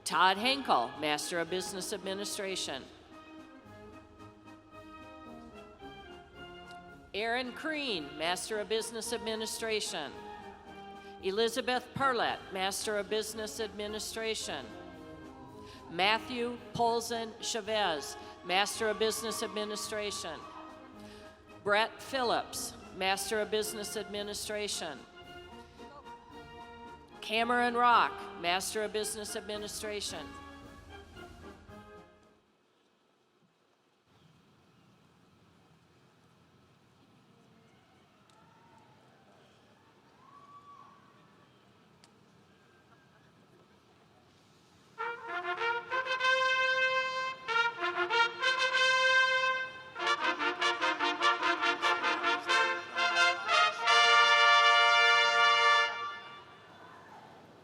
Todd Henkel, Master of Business Administration. Aaron Crean, Master of Business Administration. Elizabeth Perlett, Master of Business Administration. Matthew Polzin Chavez, Master of Business Administration. Brett Phillips, Master of Business Administration. Cameron Rock, Master of Business Administration.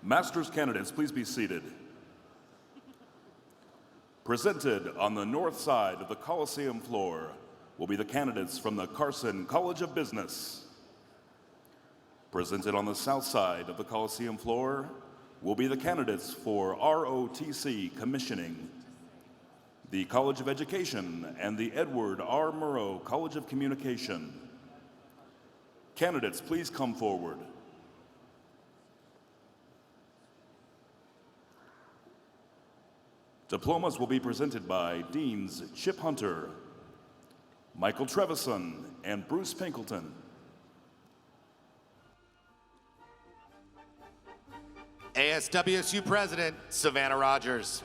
Master's candidates, please be seated. Presented on the north side of the Coliseum floor will be the candidates from the Carson College of Business. Presented on the south side of the Coliseum floor will be the candidates for ROTC Commissioning, the College of Education, and the Edward R. Murrow College of Communication. Candidates, please come forward. Diplomas will be presented by Deans Chip Hunter, Michael Trevison, and Bruce Pinkleton. ASWSU President Savannah Rogers.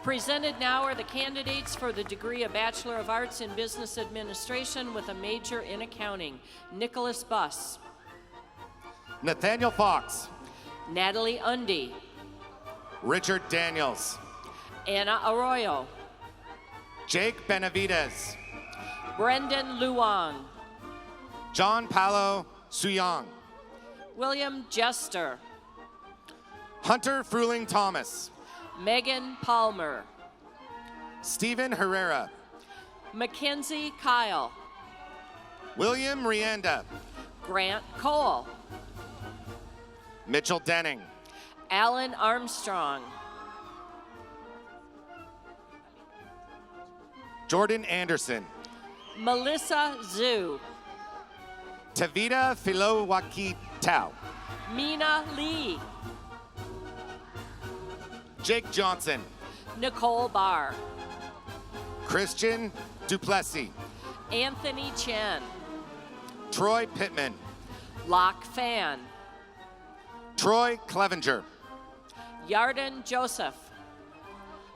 Presented now are the candidates for the degree of Bachelor of Arts in Business Administration with a major in accounting. Nicholas Buss. Nathaniel Fox. Natalie Undy. Richard Daniels. Anna Arroyo. Jake Benavides. Brendan Luong. John Paolo Suyang. William Jester. Hunter Fruling Thomas. Megan Palmer. Stephen Herrera. Mackenzie Kyle. William Rienda. Grant Cole. Mitchell Denning. Alan Armstrong. Jordan Anderson. Melissa Zhu. Tavita Filowaki Tao. Mina Lee. Jake Johnson. Nicole Barr. Christian Duplessis. Anthony Chen. Troy Pittman. Locke Fan. Troy Clevenger. Yarden Joseph.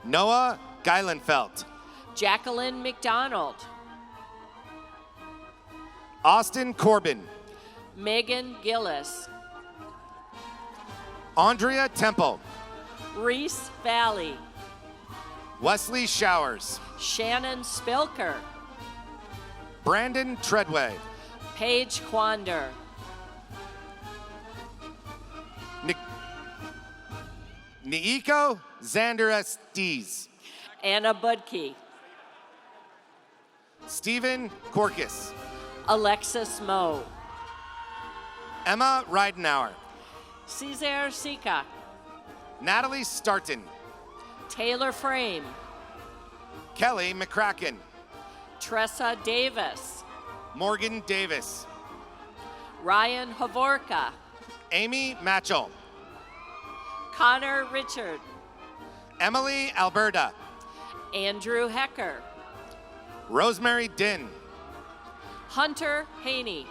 Noah Geilenfeld. Jacqueline McDonald. Austin Corbin. Megan Gillis. Andrea Temple. Reese Valley. Wesley Showers. Shannon Spilker. Brandon Treadway. Paige Quander. Niiko Xander Estes. Anna Budke. Stephen Korkis. Alexis Moe. Emma Reidenauer. Cesar Sika. Natalie Starton. Taylor Frame. Kelly McCracken. Tressa Davis. Morgan Davis. Ryan Havorka. Amy Matchell. Connor Richard. Emily Alberta. Andrew Hecker. Rosemary Din. Hunter Haney.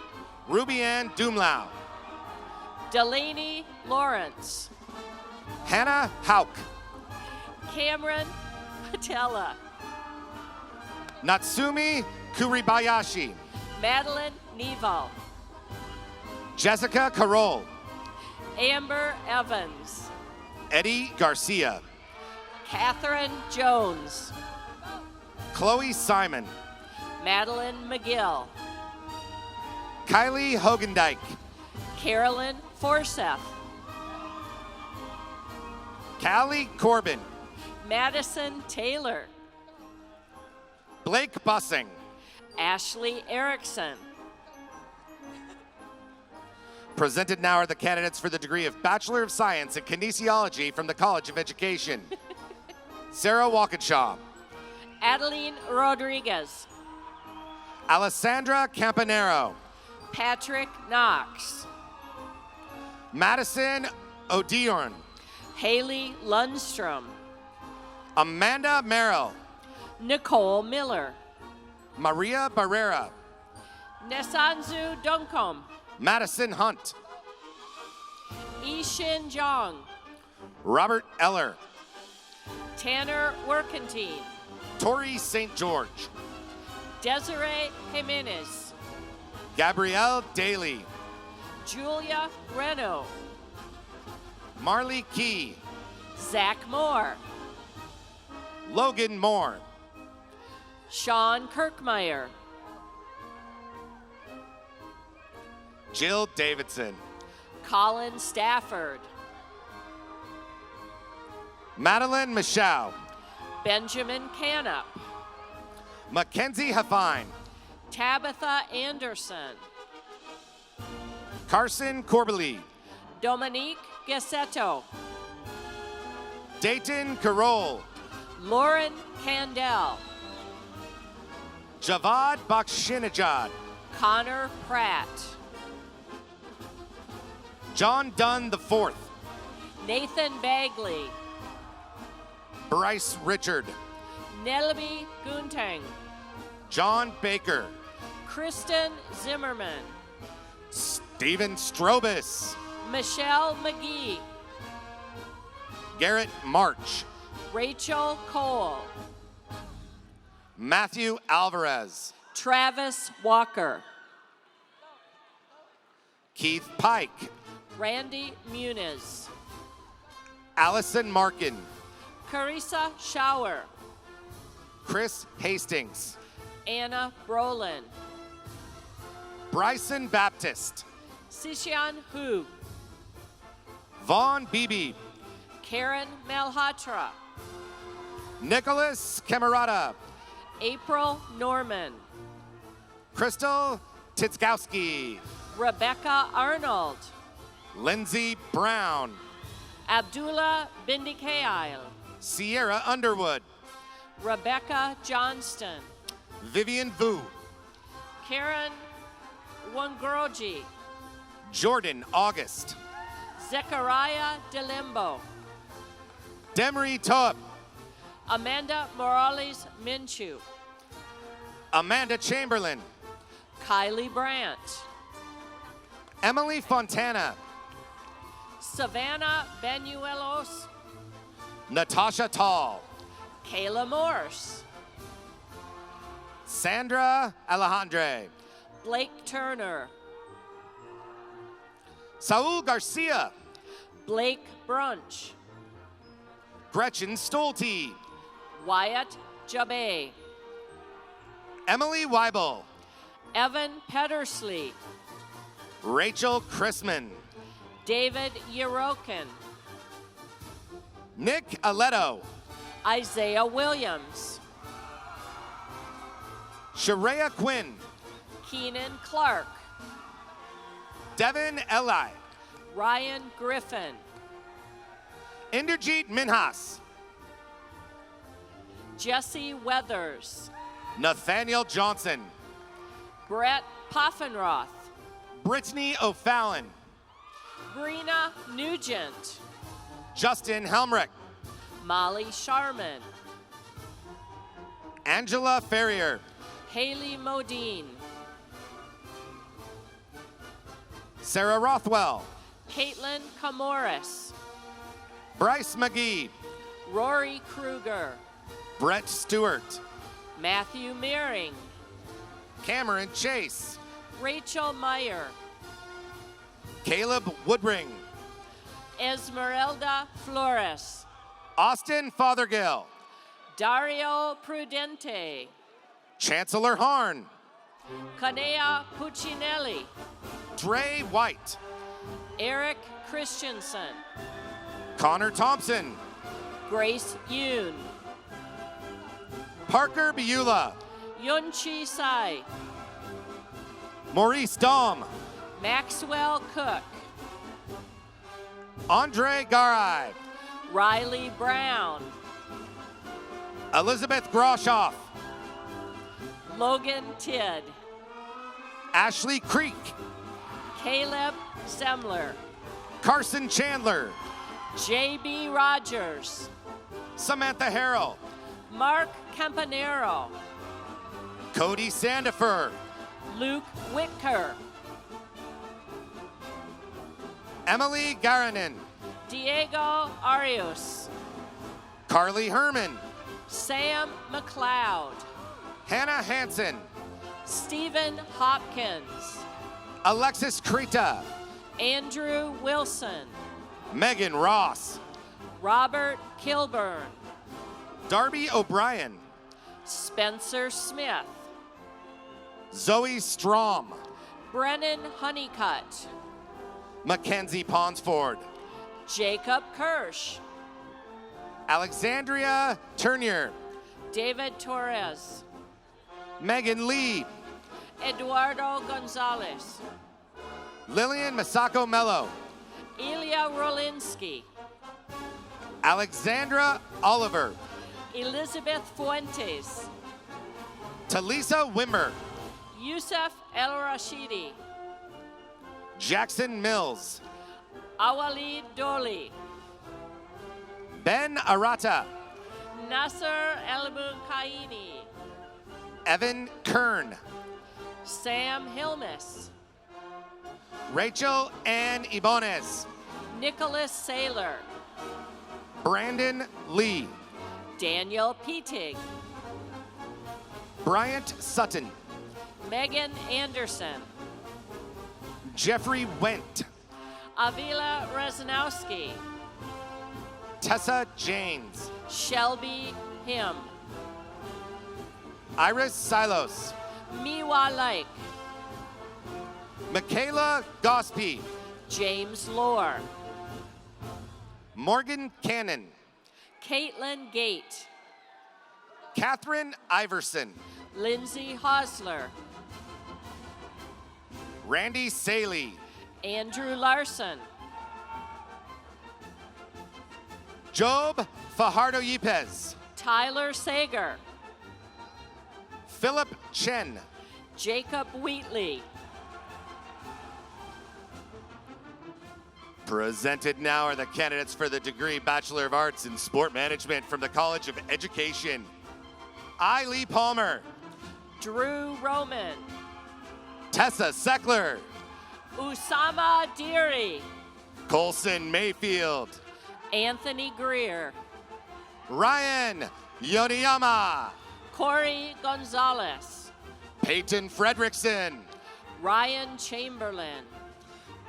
Ruby Ann Dumlau. Delaney Lawrence. Hannah Hauk. Cameron Patella. Natsumi Kuribayashi. Madeline Neval. Jessica Carroll. Amber Evans. Eddie Garcia. Catherine Jones. Chloe Simon. Madeline McGill. Kylie Hogendijk. Carolyn Forseth. Callie Corbin. Madison Taylor. Blake Bussing. Ashley Erickson. Presented now are the candidates for the degree of Bachelor of Science in Kinesiology from the College of Education. Sarah Walkinshaw. Adeline Rodriguez. Alessandra Campanero. Patrick Knox. Madison O'Diorn. Haley Lundstrom. Amanda Merrill. Nicole Miller. Maria Barrera. Nesanzu Duncombe. Madison Hunt. Ishin Jong. Robert Eller. Tanner Workentine. Tori St. George. Desiree Jimenez. Gabrielle Daly. Julia Reno. Marley Key. Zach Moore. Logan Moore. Sean Kirkmeyer. Jill Davidson. Colin Stafford. Madeline Michaud. Benjamin Canup. Mackenzie Hafine. Tabitha Anderson. Carson Corbely. Dominique Gassetto. Dayton Carroll. Lauren Candell. Javad Bakshinajad. Connor Pratt. John Dunn IV. Nathan Bagley. Bryce Richard. Nelby Guntang. John Baker. Kristen Zimmerman. Stephen Strobus. Michelle McGee. Garrett March. Rachel Cole. Matthew Alvarez. Travis Walker. Keith Pike. Randy Muniz. Allison Markin. Carissa Schauer. Chris Hastings. Anna Brolin. Bryson Baptist. Sishan Hu. Vaughn Beebe. Karen Malhotra. Nicholas Camerata. April Norman. Crystal Titskowski. Rebecca Arnold. Lindsay Brown. Abdullah Bindikail. Sierra Underwood. Rebecca Johnston. Vivian Vu. Karen Wangoroji. Jordan August. Zechariah Delimbo. Demery Toub. Amanda Morales Minshew. Amanda Chamberlain. Kylie Brandt. Emily Fontana. Savannah Benuelos. Natasha Tall. Kayla Morse. Sandra Alejandre. Blake Turner. Saul Garcia. Blake Brunch. Gretchen Stolte. Wyatt Jabay. Emily Weibel. Evan Pedersley. Rachel Chrisman. David Yerokin. Nick Aleto. Isaiah Williams. Sharia Quinn. Keenan Clark. Devin Eli. Ryan Griffin. Inderjeet Minhas. Jesse Weathers. Nathaniel Johnson. Brett Poffenroth. Brittany O'Fallon. Brina Nugent. Justin Helmrich. Molly Sharman. Angela Ferrier. Haley Modine. Sarah Rothwell. Caitlin Camoris. Bryce McGee. Rory Kruger. Brett Stewart. Matthew Meering. Cameron Chase. Rachel Meyer. Caleb Woodring. Esmeralda Flores. Austin Fothergill. Dario Prudente. Chancellor Harn. Kanea Puccinelli. Dre White. Eric Christensen. Connor Thompson. Grace Yoon. Parker Biula. Yunchi Sai. Maurice Dahm. Maxwell Cook. Andre Garay. Riley Brown. Elizabeth Groshoff. Logan Tidd. Ashley Creek. Caleb Semler. Carson Chandler. J.B. Rogers. Samantha Harrell. Mark Campanero. Cody Sandifer. Luke Whitker. Emily Garanin. Diego Arias. Carly Herman. Sam McLeod. Hannah Hansen. Stephen Hopkins. Alexis Krita. Andrew Wilson. Megan Ross. Robert Kilburn. Darby O'Brien. Spencer Smith. Zoe Strom. Brennan Honeycutt. Mackenzie Ponsford. Jacob Kirsch. Alexandria Turnier. David Torres. Megan Lee. Eduardo Gonzalez. Lillian Masako Mello. Ilya Rolinski. Alexandra Oliver. Elizabeth Fuentes. Talisa Wimmer. Yusuf El Rashidi. Jackson Mills. Awalid Doli. Ben Arata. Nasser El Bukaini. Evan Kern. Sam Hilmes. Rachel Ann Ibanez. Nicholas Saylor. Brandon Lee. Daniel Petig, Bryant Sutton, Megan Anderson, Jeffrey Wendt, Avila Rezanowski, Tessa Janes, Shelby Him, Iris Silos, Miwa Lake, Michaela Gospie, James Lohr, Morgan Cannon, Caitlin Gate, Catherine Iverson, Lindsay Hosler, Randy Saley, Andrew Larson, Job Fajardo Yepes, Tyler Sager, Philip Chen, Jacob Wheatley, Presented now are the candidates for the degree Bachelor of Arts in Sport Management from the College of Education. I. Lee Palmer, Drew Roman, Tessa Seckler, Usama Deary, Colson Mayfield, Anthony Greer, Ryan Yoniyama, Corey Gonzalez, Peyton Fredrickson, Ryan Chamberlain,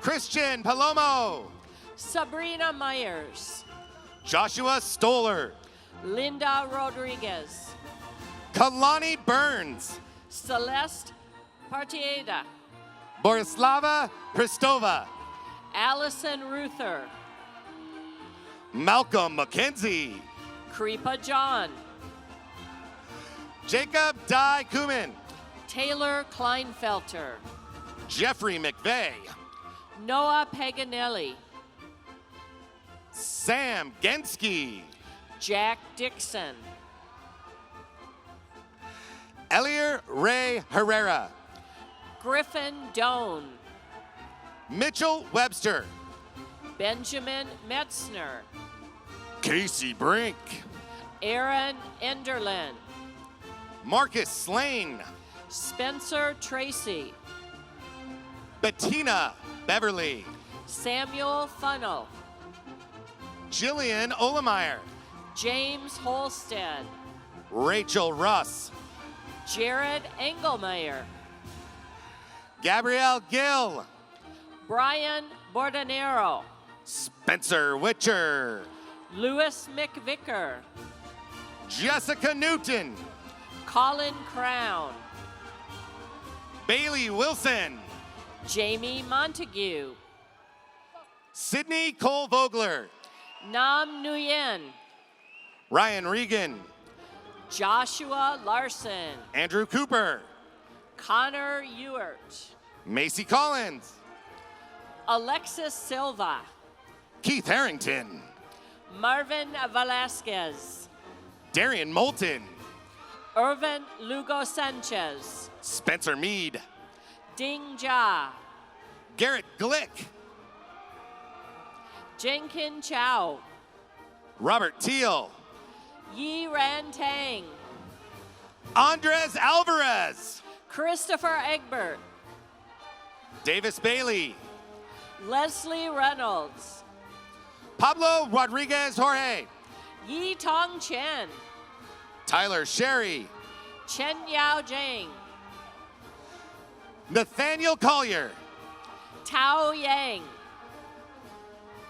Christian Palomo, Sabrina Myers, Joshua Stoller, Linda Rodriguez, Kalani Burns, Celeste Partieda, Borislava Christova, Allison Ruther, Malcolm McKenzie, Kripa John, Jacob Dye Kumin, Taylor Kleinfelter, Jeffrey McVeigh, Noah Paganelli, Sam Genski, Jack Dixon, Elier Ray Herrera, Griffin Doan, Mitchell Webster, Benjamin Metzner, Casey Brink, Aaron Enderlin, Marcus Slane, Spencer Tracy, Bettina Beverly, Samuel Funnel, Jillian Olemeyer, James Holstead, Rachel Russ, Jared Engelmeyer, Gabrielle Gill, Brian Bordanero, Spencer Witcher, Louis McVicker, Jessica Newton, Colin Crown, Bailey Wilson, Jamie Montague, Sydney Cole Vogler, Nam Nguyen, Ryan Regan, Joshua Larson, Andrew Cooper, Connor Ewert, Macy Collins, Alexis Silva, Keith Harrington, Marvin Velasquez, Darian Moulton, Irvin Lugo Sanchez, Spencer Mead, Ding Jia, Garrett Glick, Jenkin Chow, Robert Teal, Yi Ran Tang, Andres Alvarez, Christopher Egbert, Davis Bailey, Leslie Reynolds, Pablo Rodriguez Jorge, Yi Tong Chen, Tyler Sherry, Chen Yao Jing, Nathaniel Collier, Tao Yang,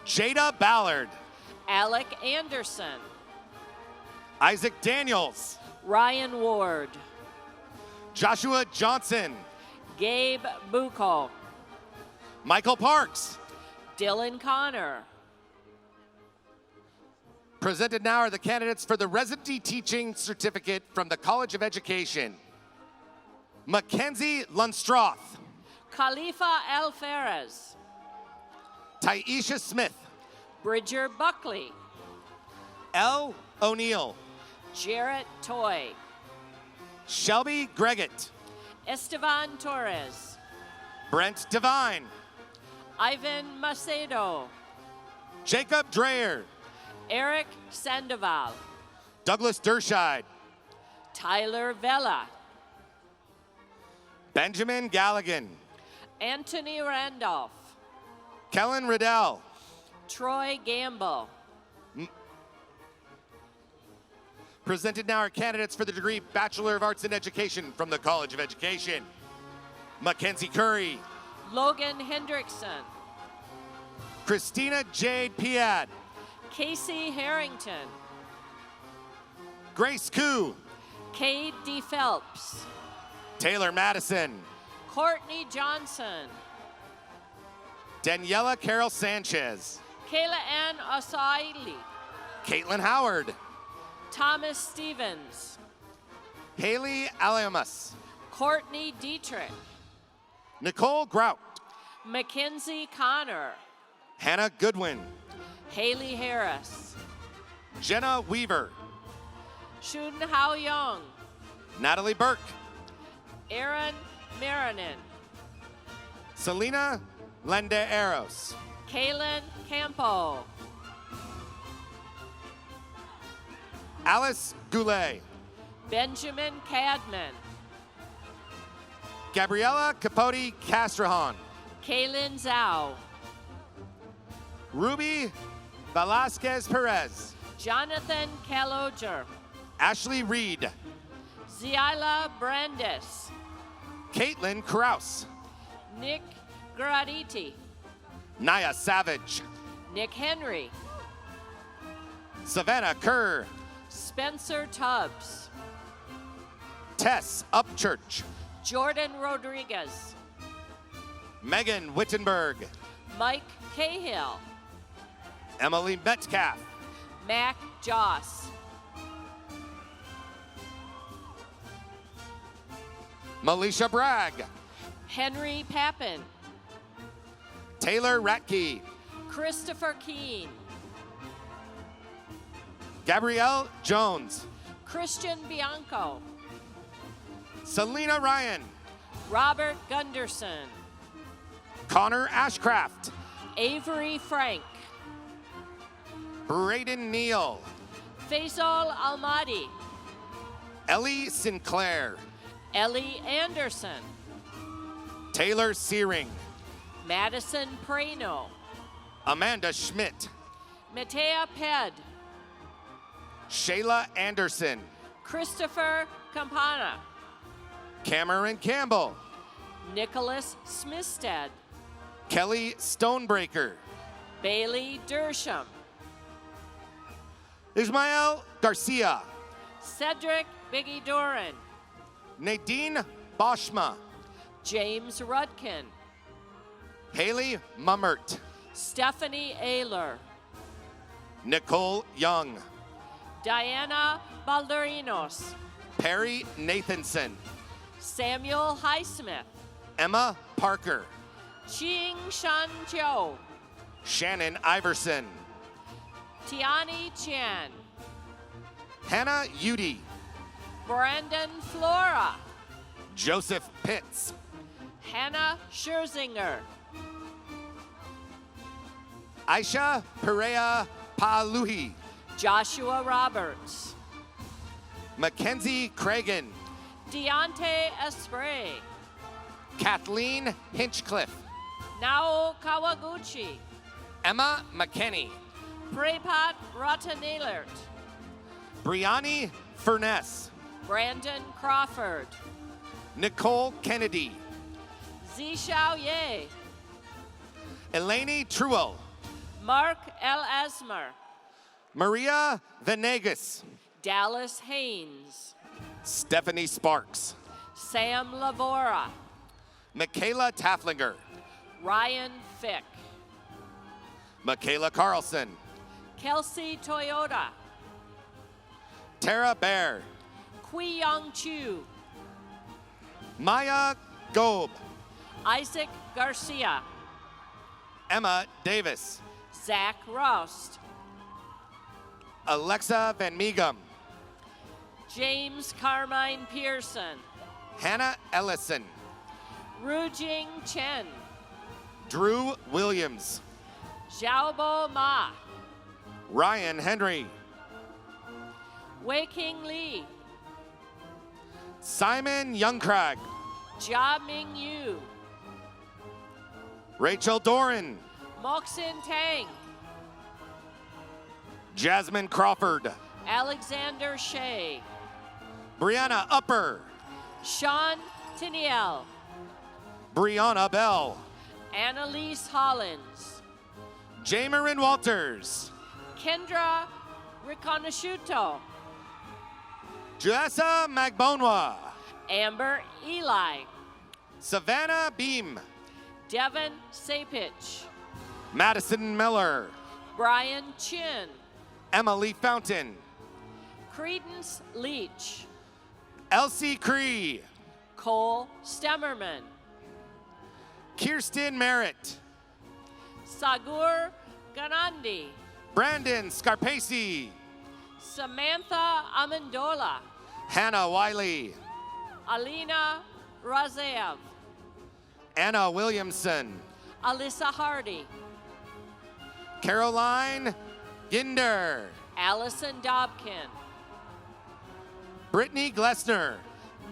Jada Ballard, Alec Anderson, Isaac Daniels, Ryan Ward, Joshua Johnson, Gabe Bucco, Michael Parks. Dylan Connor, Presented now are the candidates for the Residency Teaching Certificate from the College of Education. Mackenzie Lunstroth, Khalifa Alferez, Taisha Smith, Bridger Buckley, L. O'Neill, Jarrett Toy, Shelby Greggett, Estevan Torres, Brent Devine, Ivan Macedo, Jacob Dreyer, Eric Sandoval, Douglas Derscheid, Tyler Vela, Benjamin Galligan, Anthony Randolph, Kellen Riddell, Presented now are candidates for the degree Bachelor of Arts in Education from the College of Education. Mackenzie Curry. Logan Hendrickson. Christina Jade Piad. Casey Harrington. Grace Koo. Cade D. Phelps. Taylor Madison. Courtney Johnson. Daniela Carol Sanchez. Kayla Ann Osaili. Caitlin Howard. Thomas Stevens. Haley Alamas. Courtney Dietrich. Nicole Grout. Mackenzie Connor. Hannah Goodwin. Haley Harris. Jenna Weaver. Shun Hao Young. Natalie Burke. Aaron Marinin. Selena Lende Eros. Kaylin Campo. Alice Goulet. Benjamin Cadman. Gabriela Capote Castrahan. Kaylin Zhao. Ruby Velasquez Perez. Jonathan Kaloger. Ashley Reed. Ziala Brandis. Caitlin Kraus. Nick Graditi. Naya Savage. Nick Henry. Savannah Kerr. Spencer Tubbs. Tess Upchurch. Jordan Rodriguez. Megan Wittenberg. Mike Cahill. Emily Metcalf. Mac Joss. Melisha Bragg. Henry Pappin. Taylor Ratke. Christopher Keene. Gabrielle Jones. Christian Bianco. Selena Ryan. Robert Gunderson. Connor Ashcraft. Avery Frank. Braden Neal. Faisal Almadi. Ellie Sinclair. Ellie Anderson. Taylor Searing. Madison Prano. Amanda Schmidt. Matea Ped. Shayla Anderson. Christopher Campana. Cameron Campbell. Nicholas Smithstead. Kelly Stonebreaker. Bailey Dersham. Ismael Garcia. Cedric Biggie Doran. Nadine Boschma. James Rudkin. Haley Mummert. Stephanie Ayler. Nicole Young. Diana Balderinos. Perry Nathanson. Samuel Highsmith. Emma Parker. Ching Shan Chiu. Shannon Iverson. Tiani Chan. Hannah Udy. Brandon Flora. Joseph Pitts. Hannah Scherzinger. Aisha Perea Paluhi. Joshua Roberts. Mackenzie Cragen. Deontay Espray. Kathleen Hinchcliffe. Nao Kawaguchi. Emma McKinney. Prepat Ratanelert. Brianni Furness. Brandon Crawford. Nicole Kennedy. Zishao Ye. Eleni Truel. Mark L. Asmer. Maria Venegas. Dallas Haynes. Stephanie Sparks. Sam Lavora. Michaela Tafflinger. Ryan Fick. Michaela Carlson. Kelsey Toyota. Tara Bear. Kui Young Chu. Maya Gobe. Isaac Garcia. Emma Davis. Zach Rost. Alexa Van Meegum. James Carmine Pearson. Hannah Ellison. Rujing Chen. Drew Williams. Xiaobo Ma. Ryan Henry. Wei King Lee. Simon Youngcrag. Jia Ming Yu. Rachel Doran. Moxin Tang. Jasmine Crawford. Alexander Shea. Brianna Upper. Sean Tiniel. Brianna Bell. Annalise Hollins. Jamerin Walters. Kendra Riconosciuto. Juessa Magbonwa. Amber Eli. Savannah Beam. Devin Sapich. Madison Miller. Brian Chin. Emily Fountain. Credence Leach. Elsie Cree. Cole Stemmerman. Kirsten Merritt. Sagur Ganandi. Brandon Scarpaci. Samantha Amendola. Hannah Wiley. Alina Razev. Anna Williamson. Alyssa Hardy. Caroline Ginder. Allison Dobkin. Brittany Glessner.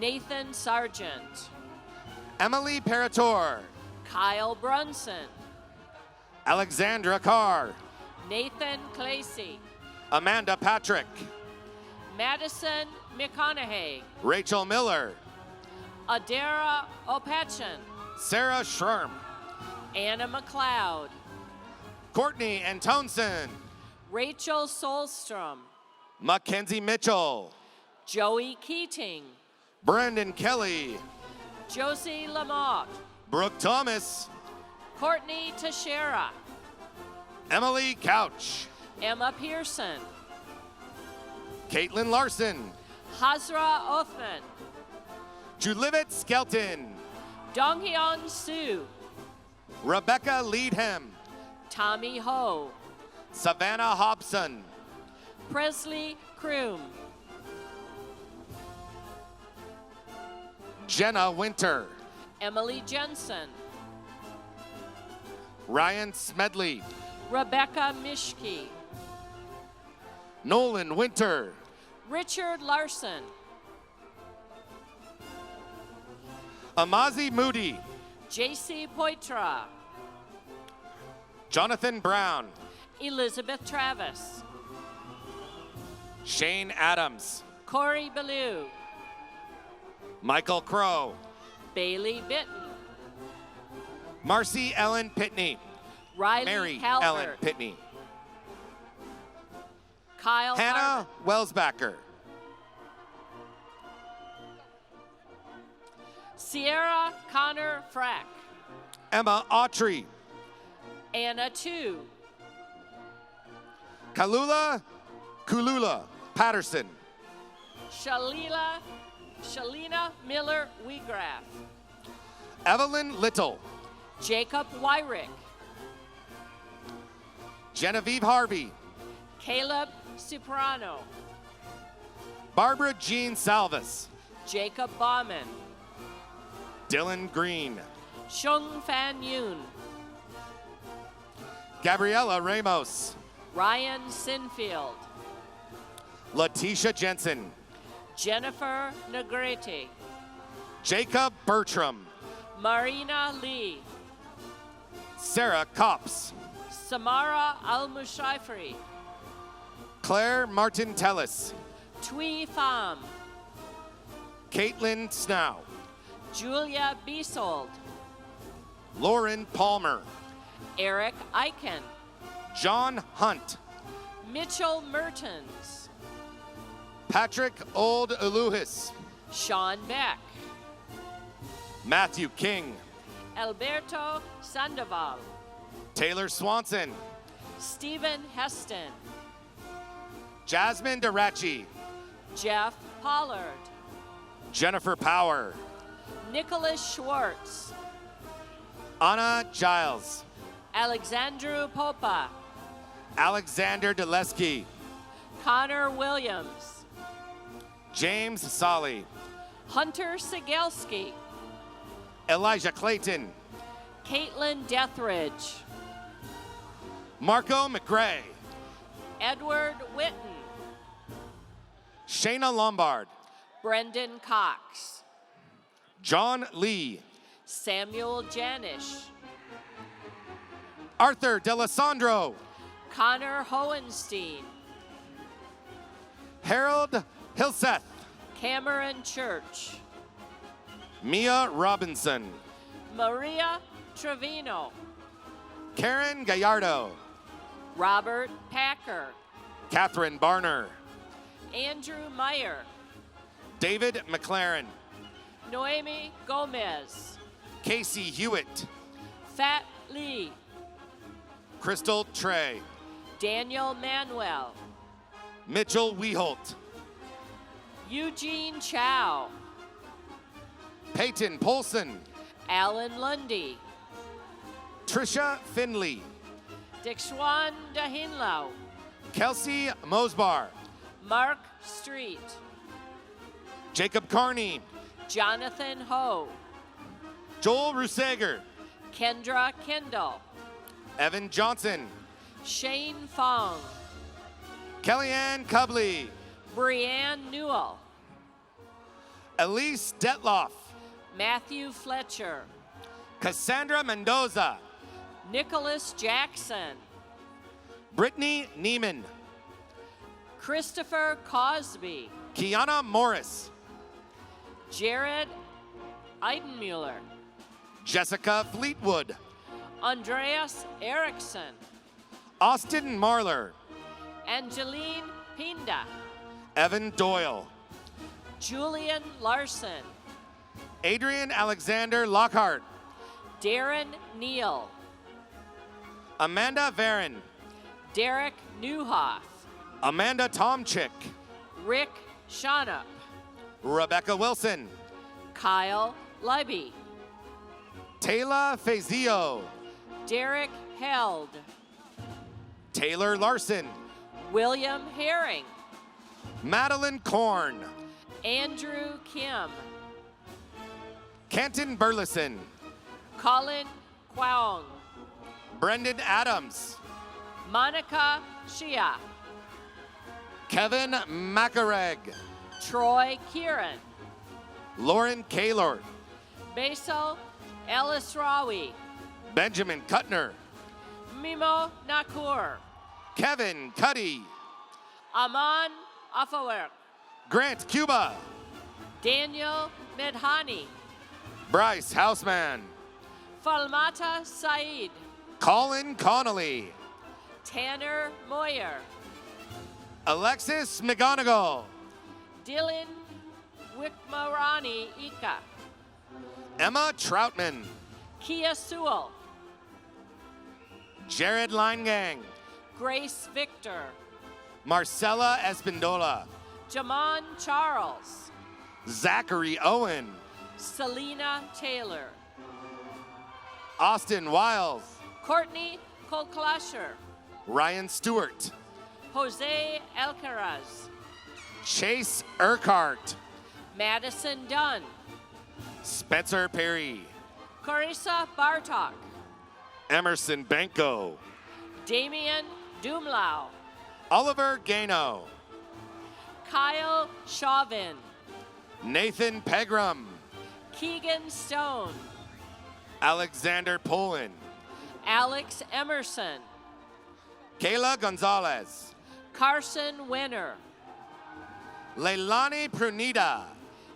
Nathan Sargent. Emily Parator. Kyle Brunson. Alexandra Carr. Nathan Clacy. Amanda Patrick. Madison McConaughey. Rachel Miller. Adara Opachin. Sarah Schirm. Anna McLeod. Courtney Antonsen. Rachel Solstrom. Mackenzie Mitchell. Joey Keating. Brendan Kelly. Josie Lamotte. Brooke Thomas. Courtney Teixeira. Emily Couch. Emma Pearson. Caitlin Larson. Hazra Othman. Julivit Skelton. Donghyun Soo. Rebecca Leadham. Tommy Ho. Savannah Hobson. Presley Kroom. Jenna Winter. Emily Jensen. Ryan Smedley. Rebecca Mishke. Nolan Winter. Richard Larson. Amazi Moody. JC Poitra. Jonathan Brown. Elizabeth Travis. Shane Adams. Corey Ballou. Michael Crow. Bailey Bitton. Marcy Ellen Pitney. Riley Mary Calvert. Ellen Pitney. Kyle Hannah Welsbacher. Sierra Connor Frack. Emma Autry. Anna Tu. Kalula Patterson. Shalina Miller Wheatgrass. Evelyn Little. Jacob Wyrick. Genevieve Harvey. Caleb Ciprano. Barbara Jean Salvis. Jacob Bauman. Dylan Green. Shung Fan Yoon. Gabriella Ramos. Ryan Sinfield. Letitia Jensen. Jennifer Negrete. Jacob Bertram. Marina Lee. Sarah Copps. Samara Al-Mushaifri. Claire Martin Tellis. Tui Pham. Caitlin Snow. Julia Beasold. Lauren Palmer. Eric Eichen. John Hunt. Mitchell Mertens. Patrick Old Uluhis. Sean Beck. Matthew King. Alberto Sandoval. Taylor Swanson. Stephen Heston. Jasmine Darachi. Jeff Pollard. Jennifer Power. Nicholas Schwartz. Anna Giles. Alexandru Popa. Alexander Deleski. Connor Williams. James Solly. Hunter Sigelski. Elijah Clayton. Caitlin Deathridge. Marco McGray. Edward Witten. Shayna Lombard. Brendan Cox. John Lee. Samuel Janish. Arthur D'Alessandro. Connor Hohenstein. Harold Hilseth. Cameron Church. Mia Robinson. Maria Trevino. Karen Gallardo. Robert Packer. Catherine Barner. Andrew Meyer. David McLaren. Noemi Gomez. Casey Hewitt. Fat Lee. Crystal Trey. Daniel Manuel. Mitchell Weholt. Eugene Chow. Peyton Polson. Alan Lundy. Trisha Finley. Dixwan Dahinlau. Kelsey Mosbar. Mark Street. Jacob Carney. Jonathan Ho. Joel Rusager. Kendra Kendall. Evan Johnson. Shane Fong. Kellyanne Cubley. Brianne Newell. Elise Detloff. Matthew Fletcher. Cassandra Mendoza. Nicholas Jackson. Brittany Neiman. Christopher Cosby. Kiana Morris. Jared Eidenmuller. Jessica Fleetwood. Andreas Erickson. Austin Marler. Angeline Pinda. Evan Doyle. Julian Larson. Adrian Alexander Lockhart. Darren Neal. Amanda Varon. Derek Newhoff. Amanda Tomchick. Rick Shaunup. Rebecca Wilson. Kyle Libby. Taylor Fazio. Derek Held. Taylor Larson. William Herring. Madeline Korn. Andrew Kim. Canton Burleson. Colin Kwong. Brendan Adams. Monica Shia. Kevin Macareg. Troy Kieran. Lauren Kaylor. Basil Ellis Rawi. Benjamin Kuttner. Mimo Nakur. Kevin Cuddy. Aman Afawer. Grant Cuba. Daniel Medhani. Bryce Houseman. Falmata Said. Colin Connolly. Tanner Moyer. Alexis McGonigal. Dylan Wikmarani Ika. Emma Troutman. Kia Sewell. Jared Linegang. Grace Victor. Marcella Espindola. Jamon Charles. Zachary Owen. Selena Taylor. Austin Wiles. Courtney Kolklasher. Ryan Stewart. Jose Alcaraz. Chase Urquhart. Madison Dunn. Spencer Perry. Carissa Bartok. Emerson Banco. Damian Dumlau. Oliver Gano. Kyle Chauvin. Nathan Pegram. Keegan Stone. Alexander Poland. Alex Emerson. Kayla Gonzalez. Carson Winner. Leilani Prunida.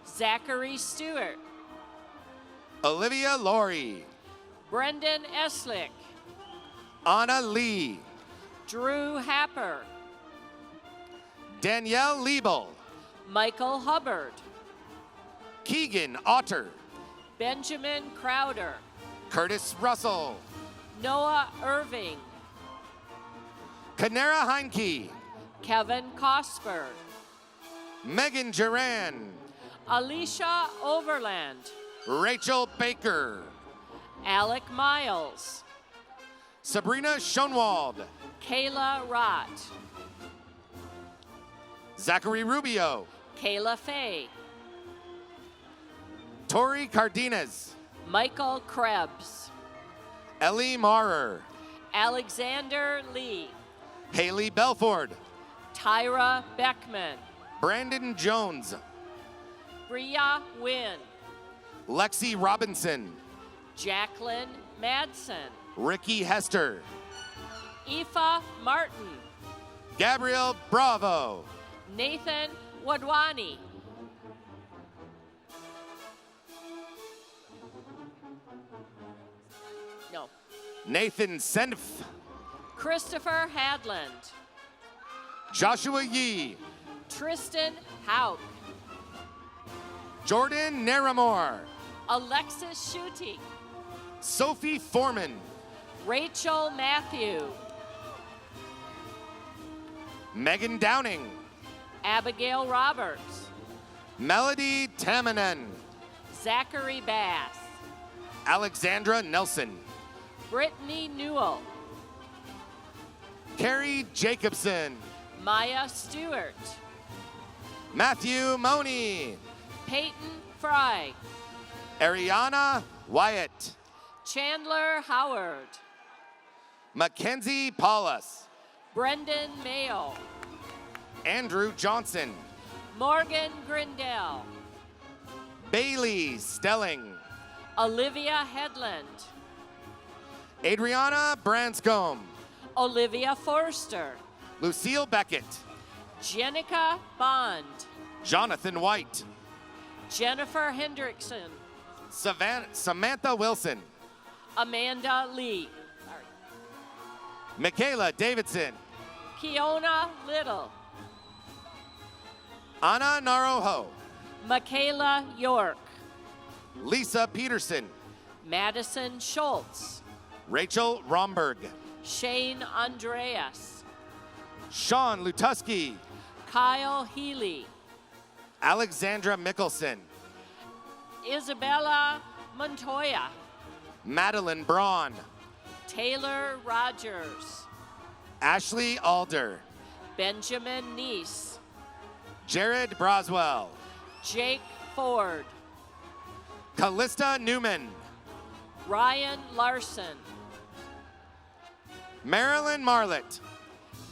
Zachary Stewart. Olivia Laurie. Brendan Eslick. Anna Lee. Drew Happer. Danielle Liebel. Michael Hubbard. Keegan Otter. Benjamin Crowder. Curtis Russell. Noah Irving. Kanera Heinke. Kevin Cosper. Megan Duran. Alicia Overland. Rachel Baker. Alec Miles. Sabrina Schoenwald. Kayla Rott. Zachary Rubio. Kayla Fay. Tori Cardenas. Michael Krebs. Ellie Maurer. Alexander Lee. Haley Belford. Tyra Beckman. Brandon Jones. Bria Wynn. Lexi Robinson. Jacqueline Madsen. Ricky Hester. Aoife Martin. Gabrielle Bravo. Nathan Wadwani. No. Nathan Senf. Christopher Hadland. Joshua Yee. Tristan Hauk. Jordan Naramore. Alexis Schutte. Sophie Foreman. Rachel Matthew. Megan Downing. Abigail Roberts. Melody Tamanen. Zachary Bass. Alexandra Nelson. Brittany Newell. Carrie Jacobson. Maya Stewart. Matthew Money. Peyton Fry. Ariana Wyatt. Chandler Howard. Mackenzie Paulus. Brendan Mayo. Andrew Johnson. Morgan Grindell. Bailey Stelling. Olivia Headland. Adriana Branscombe. Olivia Forster. Lucille Beckett. Jenica Bond. Jonathan White. Jennifer Hendrickson. Samantha Wilson. Amanda Lee. Michaela Davidson. Kiona Little. Anna Narojo. Michaela York. Lisa Peterson. Madison Schultz. Rachel Romberg. Shane Andreas. Sean Lutusky. Kyle Healy. Alexandra Mickelson. Isabella Montoya. Madeline Braun. Taylor Rogers. Ashley Alder. Benjamin Neese. Jared Broswell. Jake Ford. Callista Newman. Ryan Larson. Marilyn Marlett.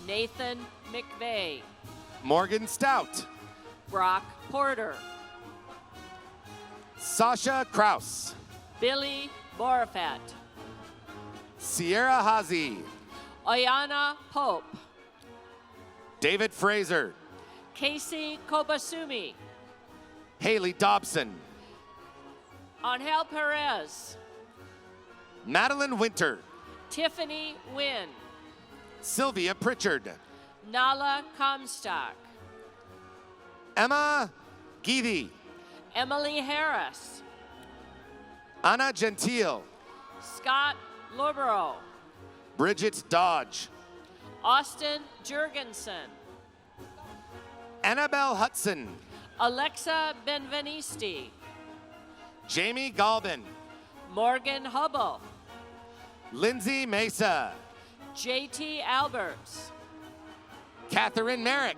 Nathan McVeigh. Morgan Stout. Brock Porter. Sasha Kraus. Billy Borafat. Sierra Hazy. Oyana Pope. David Fraser. Casey Kobasumi. Haley Dobson. Angel Perez. Madeline Winter. Tiffany Wynn. Sylvia Pritchard. Nala Comstock. Emma Geedy. Emily Harris. Anna Gentile. Scott Lobero. Bridget Dodge. Austin Jurgensen. Annabelle Hudson. Alexa Benvenisti. Jamie Galvin. Morgan Hubble. Lindsay Mesa. JT Alberts. Catherine Merrick.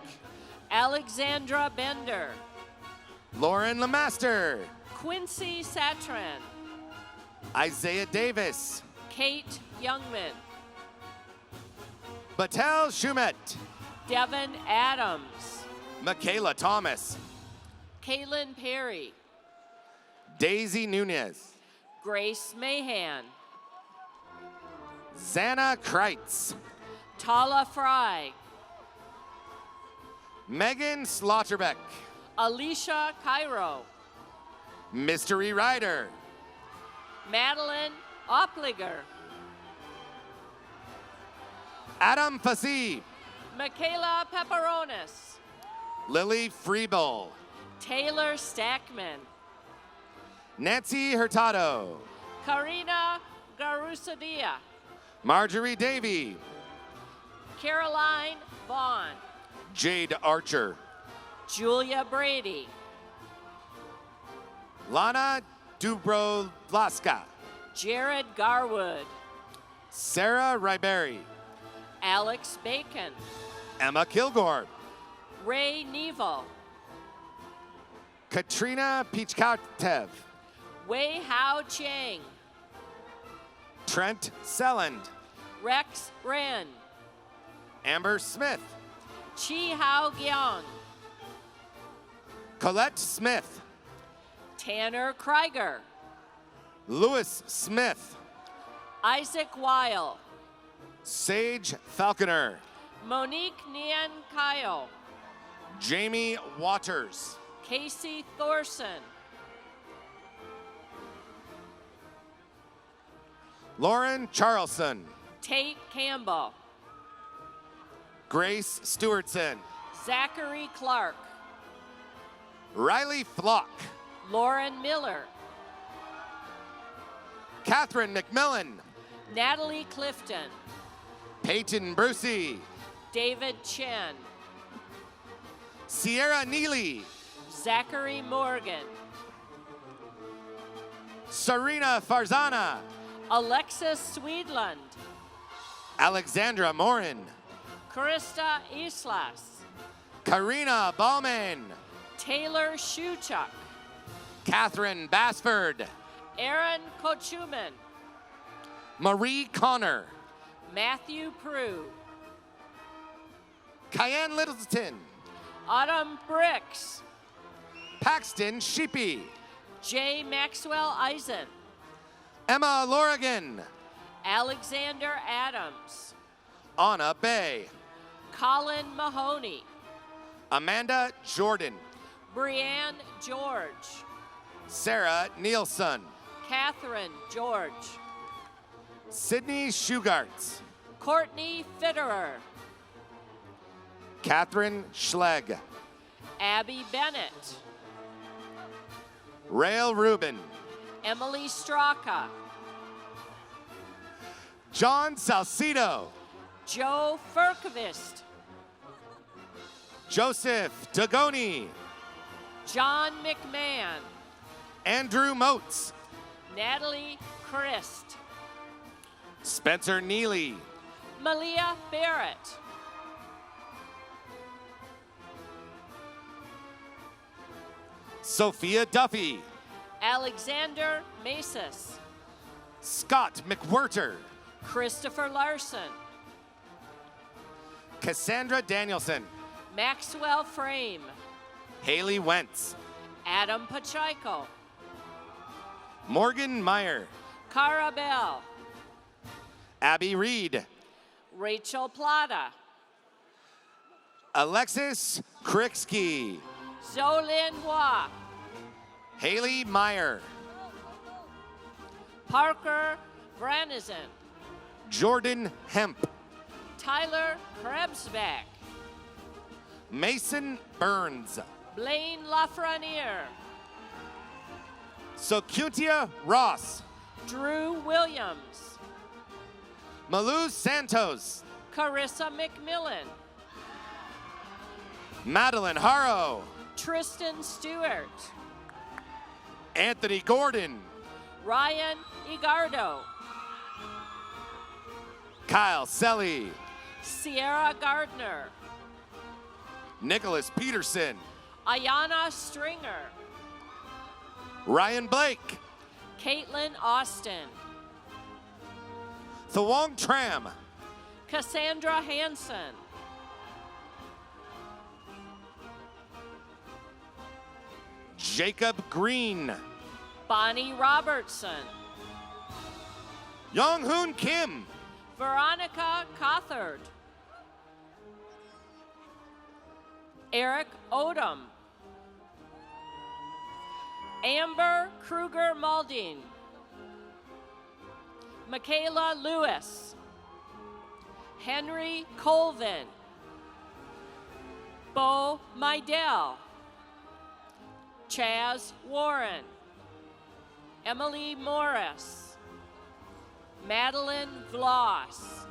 Alexandra Bender. Lauren Lemaster. Quincy Satran. Isaiah Davis. Kate Youngman. Battelle Shumet. Devin Adams. Michaela Thomas. Kaylin Perry. Daisy Nunez. Grace Mahan. Xana Kreitz. Tala Fry. Megan Slaughterbeck. Alicia Cairo. Mystery Rider. Madeline Opliger. Adam Fassi. Michaela Pepperonis. Lily Freebull. Taylor Stackman. Nancy Hurtado. Karina Garusadia. Marjorie Davy. Caroline Vaughn. Jade Archer. Julia Brady. Lana Dubrovlaska. Jared Garwood. Sarah Ribery. Alex Bacon. Emma Kilgore. Ray Neville. Katrina Pichkatev. Wei Hao Chang. Trent Selland. Rex Wren. Amber Smith. Chi Hao Gyong. Colette Smith. Tanner Krieger. Lewis Smith. Isaac Weil. Sage Falconer. Monique Nian Kayo. Jamie Waters. Casey Thorson. Lauren Charlson. Tate Campbell. Grace Stewartson. Zachary Clark. Riley Flock. Lauren Miller. Catherine McMillan. Natalie Clifton. Peyton Brucey. David Chen. Sierra Neely. Zachary Morgan. Serena Farzana. Alexis Swedlund. Alexandra Morin. Krista Islas. Karina Ballman. Taylor Shuchuk. Catherine Basford. Aaron Kochuman. Marie Connor. Matthew Prue. Cayenne Littleton. Autumn Bricks. Paxton Sheepy. J. Maxwell Eisen. Emma Lorigan. Alexander Adams. Anna Bay. Colin Mahoney. Amanda Jordan. Brianne George. Sarah Nielsen. Catherine George. Sydney Shugarts. Courtney Fitterer. Catherine Schlegg. Abby Bennett. Rael Rubin. Emily Straka. John Salcido. Joe Furkvist. Joseph Dagoni. John McMahon. Andrew Moats. Natalie Christ. Spencer Neely. Malia Barrett. Sophia Duffy. Alexander Masis. Scott McWhirter. Christopher Larson. Cassandra Danielson. Maxwell Frame. Haley Wentz. Adam Pacheco. Morgan Meyer. Cara Bell. Abby Reed. Rachel Plata. Alexis Kriksky. Zolin Hua. Haley Meyer. Parker Branizan. Jordan Hemp. Tyler Krebsback. Mason Burns. Blaine Lafreniere. Sokuntia Ross. Drew Williams. Malou Santos. Carissa McMillan. Madeline Harrow. Tristan Stewart. Anthony Gordon. Ryan Igardo. Kyle Selly. Sierra Gardner. Nicholas Peterson. Ayana Stringer. Ryan Blake. Caitlin Austin. Thawong Tram. Cassandra Hansen. Jacob Green. Bonnie Robertson. Young Hoon Kim. Veronica Cothard. Eric Odom. Amber Kruger Malding. Michaela Lewis. Henry Colvin. Bo Mydell. Chaz Warren. Emily Morris. Madeline Vloss.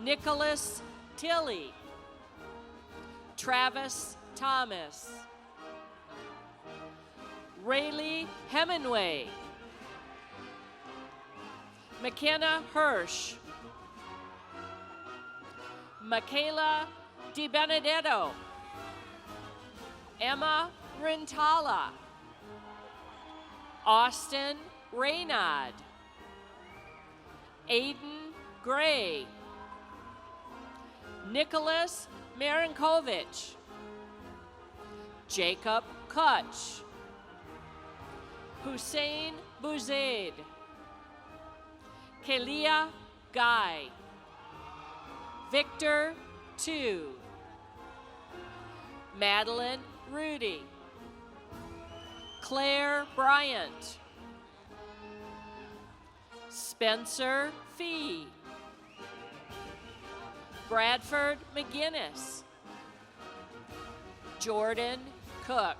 Nicholas Tilley. Travis Thomas. Rayleigh Hemingway. McKenna Hirsch. Michaela DiBenedetto. Emma Rintala. Austin Raynaud. Aiden Gray. Nicholas Marinkovich. Jacob Kutch. Hussein Bouzaid. Kelia Guy. Victor Tu. Madeline Rudy, Claire Bryant, Spencer Fee, Bradford McGinnis, Jordan Cook,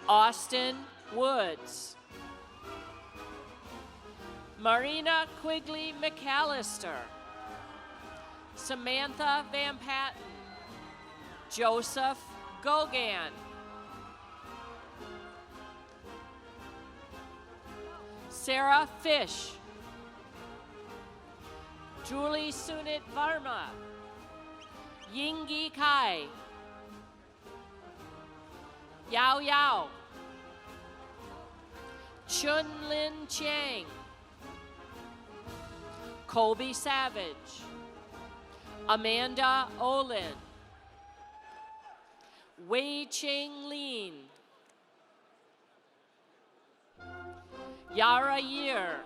Austin Woods, Marina Quigley McAllister, Samantha Van Patten, Joseph Gogan, Sarah Fish, Julie Sunit Varma, Yingyi Kai, Yao Yao, Chun Lin Chang, Colby Savage, Amanda Olin, Wei Ching Lin, Yara Year,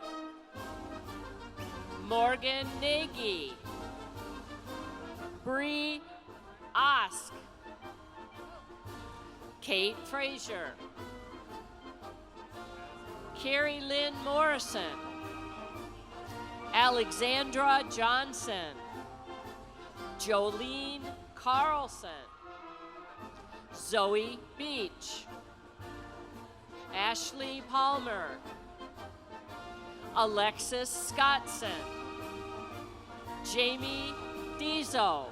Morgan Nagy, Bree Osk, Kate Frazier, Carrie Lynn Morrison, Alexandra Johnson, Jolene Carlson, Zoe Beach, Ashley Palmer, Alexis Scottson, Jamie Dizo,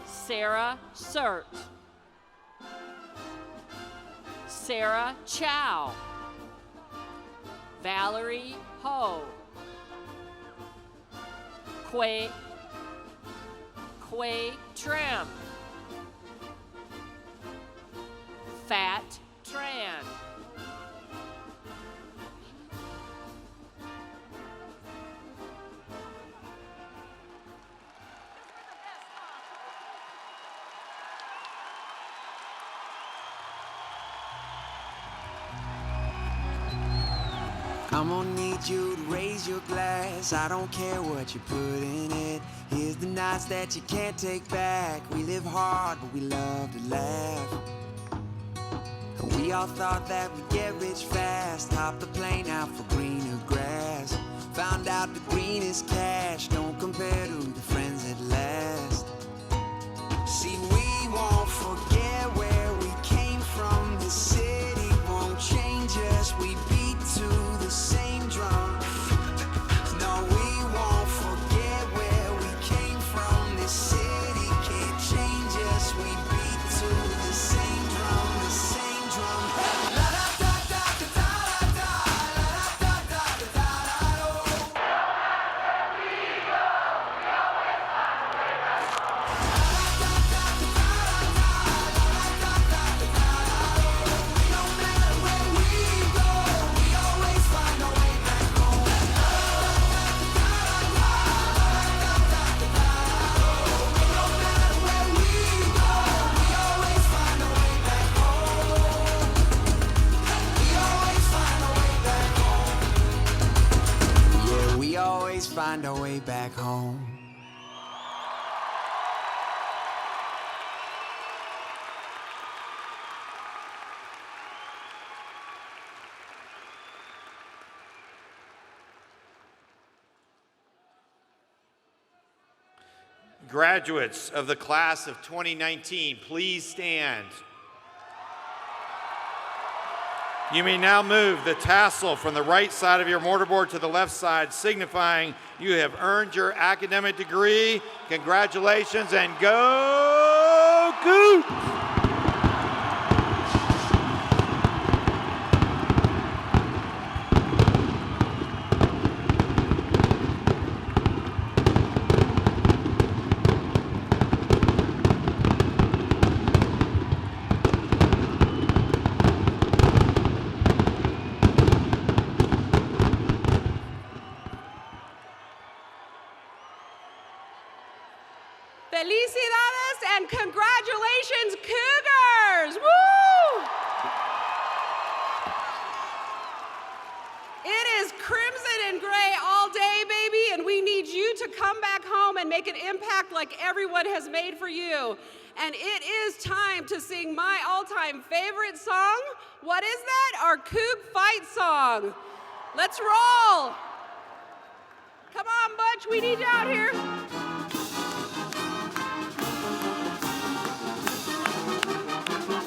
Sarah Surt, Sarah Chow, Valerie Ho, Quay Trim, Fat Tran, I'm gonna need you to raise your glass. I don't care what you put in it. Here's the nights that you can't take back. We live hard, but we love to laugh. We all thought that we'd get rich fast. Hopped the plane out for greener grass. Found out the greenest cash don't compare to the friends at last. See, we won't forget where we came from. The city won't change us. We beat to the same drum. No, we won't forget where we came from. This city can't change us. We beat to the same drum, the same drum. La da da da da da da, la da da da da da da. We always find our way back home. Graduates of the class of 2019, please stand. You may now move the tassel from the right side of your mortarboard to the left side, signifying you have earned your academic degree. Congratulations and go Cougs! Felicidades and congratulations, come back home and make an impact like everyone has made for you. And it is time to sing my all-time favorite song. What is that? Our Coug Fight song. Let's roll. Come on, Butch, we need you out here.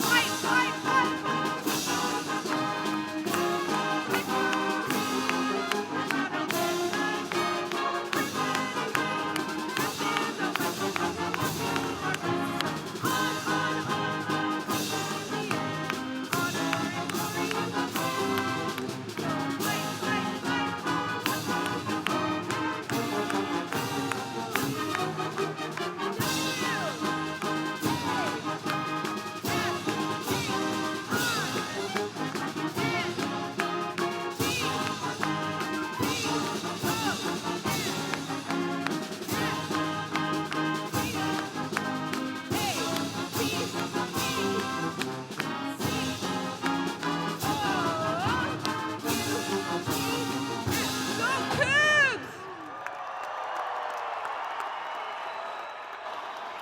Fight, fight, fight.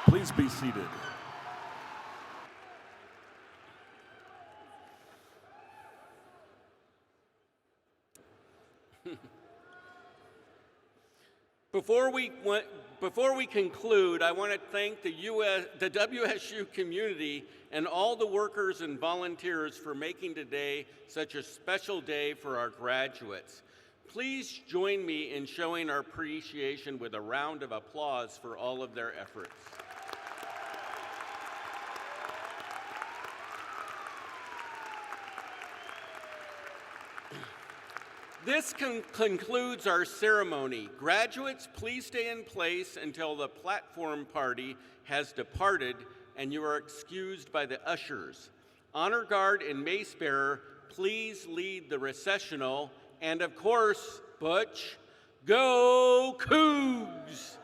Please be seated. Before we conclude, I want to thank the WSU community and all the workers and volunteers for making today such a special day for our graduates. Please join me in showing our appreciation with a round of applause for all of their efforts. This concludes our ceremony. Graduates, please stay in place until the platform party has departed and you are excused by the ushers. Honor Guard and Mace Bearer, please lead the recessional. And of course, Butch, go Cougs!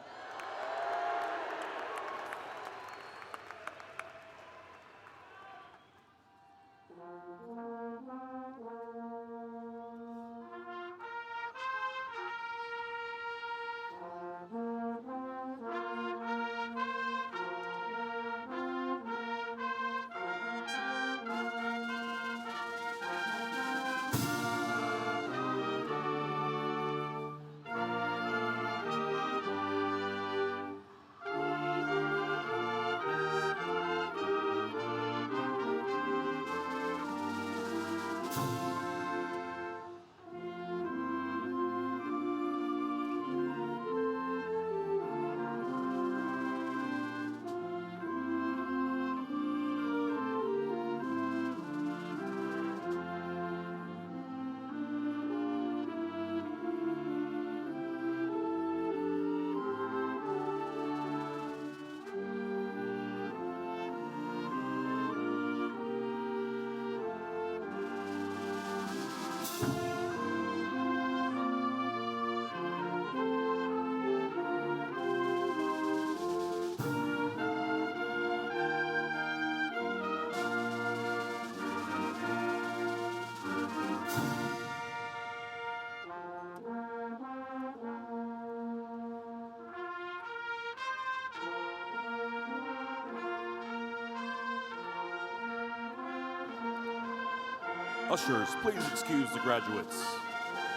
Ushers, please excuse the graduates.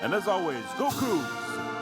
And as always, go Cougs!